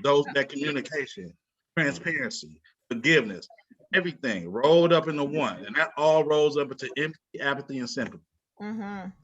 That communication, transparency, forgiveness, everything rolled up into one, and that all rolls up into empathy, apathy, and sympathy.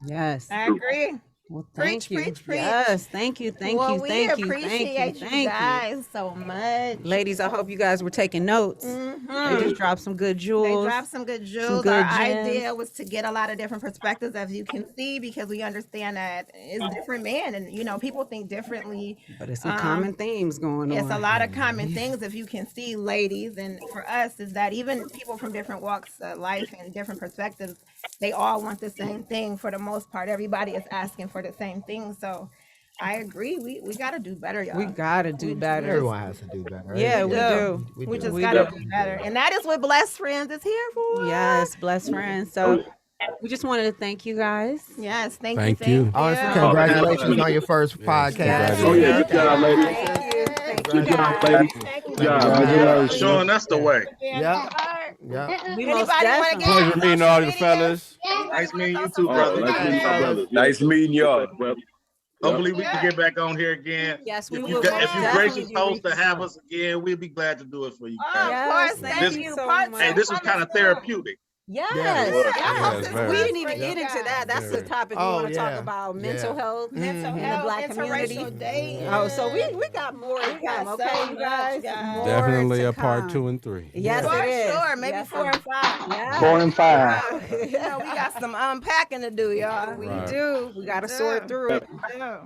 Yes. I agree. Well, Preach, thank you. preach, preach. Yes, thank you, thank Well, you, we thank you, appreciate thank you, you guys so much. Ladies, I hope you guys were taking notes. They just dropped some good They jewels. dropped some good jewels. good Our gems. idea was to get a lot of different perspectives, as you can see, because we understand that it's different men, and you know, people think differently. But it's some common themes going on. It's a lot of common things, if you can see, ladies. And for us, is that even people from different walks of life and different perspectives, they all want the same thing for the most part. Everybody is asking for the same thing. So I agree. We got to do better, y'all. We gotta do better. Everyone has to do better. Yeah, we do. We just got to do better. And that is what Blessed Friends is here for. Yes, blessed friends. So we just wanted to thank you guys. Yes, thank Thank you. you. Honestly, congratulations on your first podcast. Oh yeah, good job, ladies. Good job, ladies. Good job. Showing us the way. Yeah. We most Anybody want to definitely. get Pleasure meeting all you fellas. Nice meeting you too, brother. Nice meeting y'all, brothers. Nice meeting y'all. Hopefully we can get back on here again. Yes, we If will. you're Definitely gracious be host to reaching have out. us again, we'll be glad to do it for you Of guys. course, thank This- you. so Part much. Hey, this two was coming kind of soon. therapeutic. Yes. Yes, very. We didn't even get into that. That's the Very. topic we Oh, want to talk yeah. about. Mental Yeah. health Mental in the health, Black community. interracial dating. Oh, so we got more to We got come, so okay, you much, guys? guys. More Definitely to a part come. 2 and 3. Yes, For it is. sure, maybe Yes, 4 and 5. Yeah. 4 and 5. You know, we got some unpacking to do, y'all. We Right. do. We got to sort through it.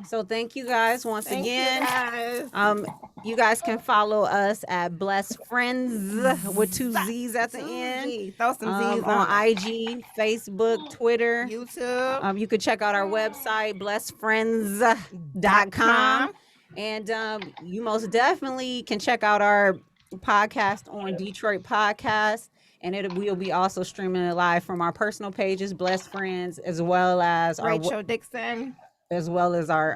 So thank you guys once Thank again. you guys. You guys can follow us at Blessed Friends with 2 Z's at the end. Throw some Z's On on IG, Facebook, Twitter. YouTube. You could check out our website, blessedfriends.com. And you most definitely can check out our podcast on Detroit Podcast. And we'll be also streaming it live from our personal pages, Blessed Friends, as well as Rachel Dixon. as well as our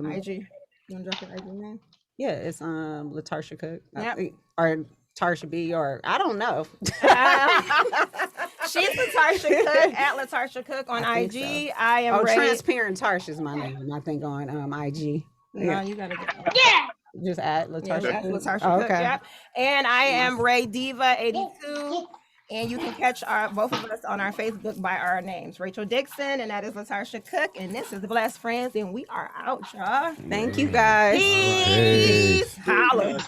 IG. You want to drop your IG name? yeah, it's Latarsha Cook. Yep. Or Tarsha B, or I don't know. She's Latarsha Cook at Latarsha Cook on I think IG. so. I am Ray. Transparent Tarsha is my name, I think, on IG. No, you gotta get Just at Latarsha at Cook. Latarsha Oh, Cook. okay. Yep. And I am Ray Diva 82. And you can catch both of us on our Facebook by our names, Rachel Dixon, and that is Latarsha Cook, and this is the Blessed Friends, and we are out, y'all. Thank you guys. Peace. Holla.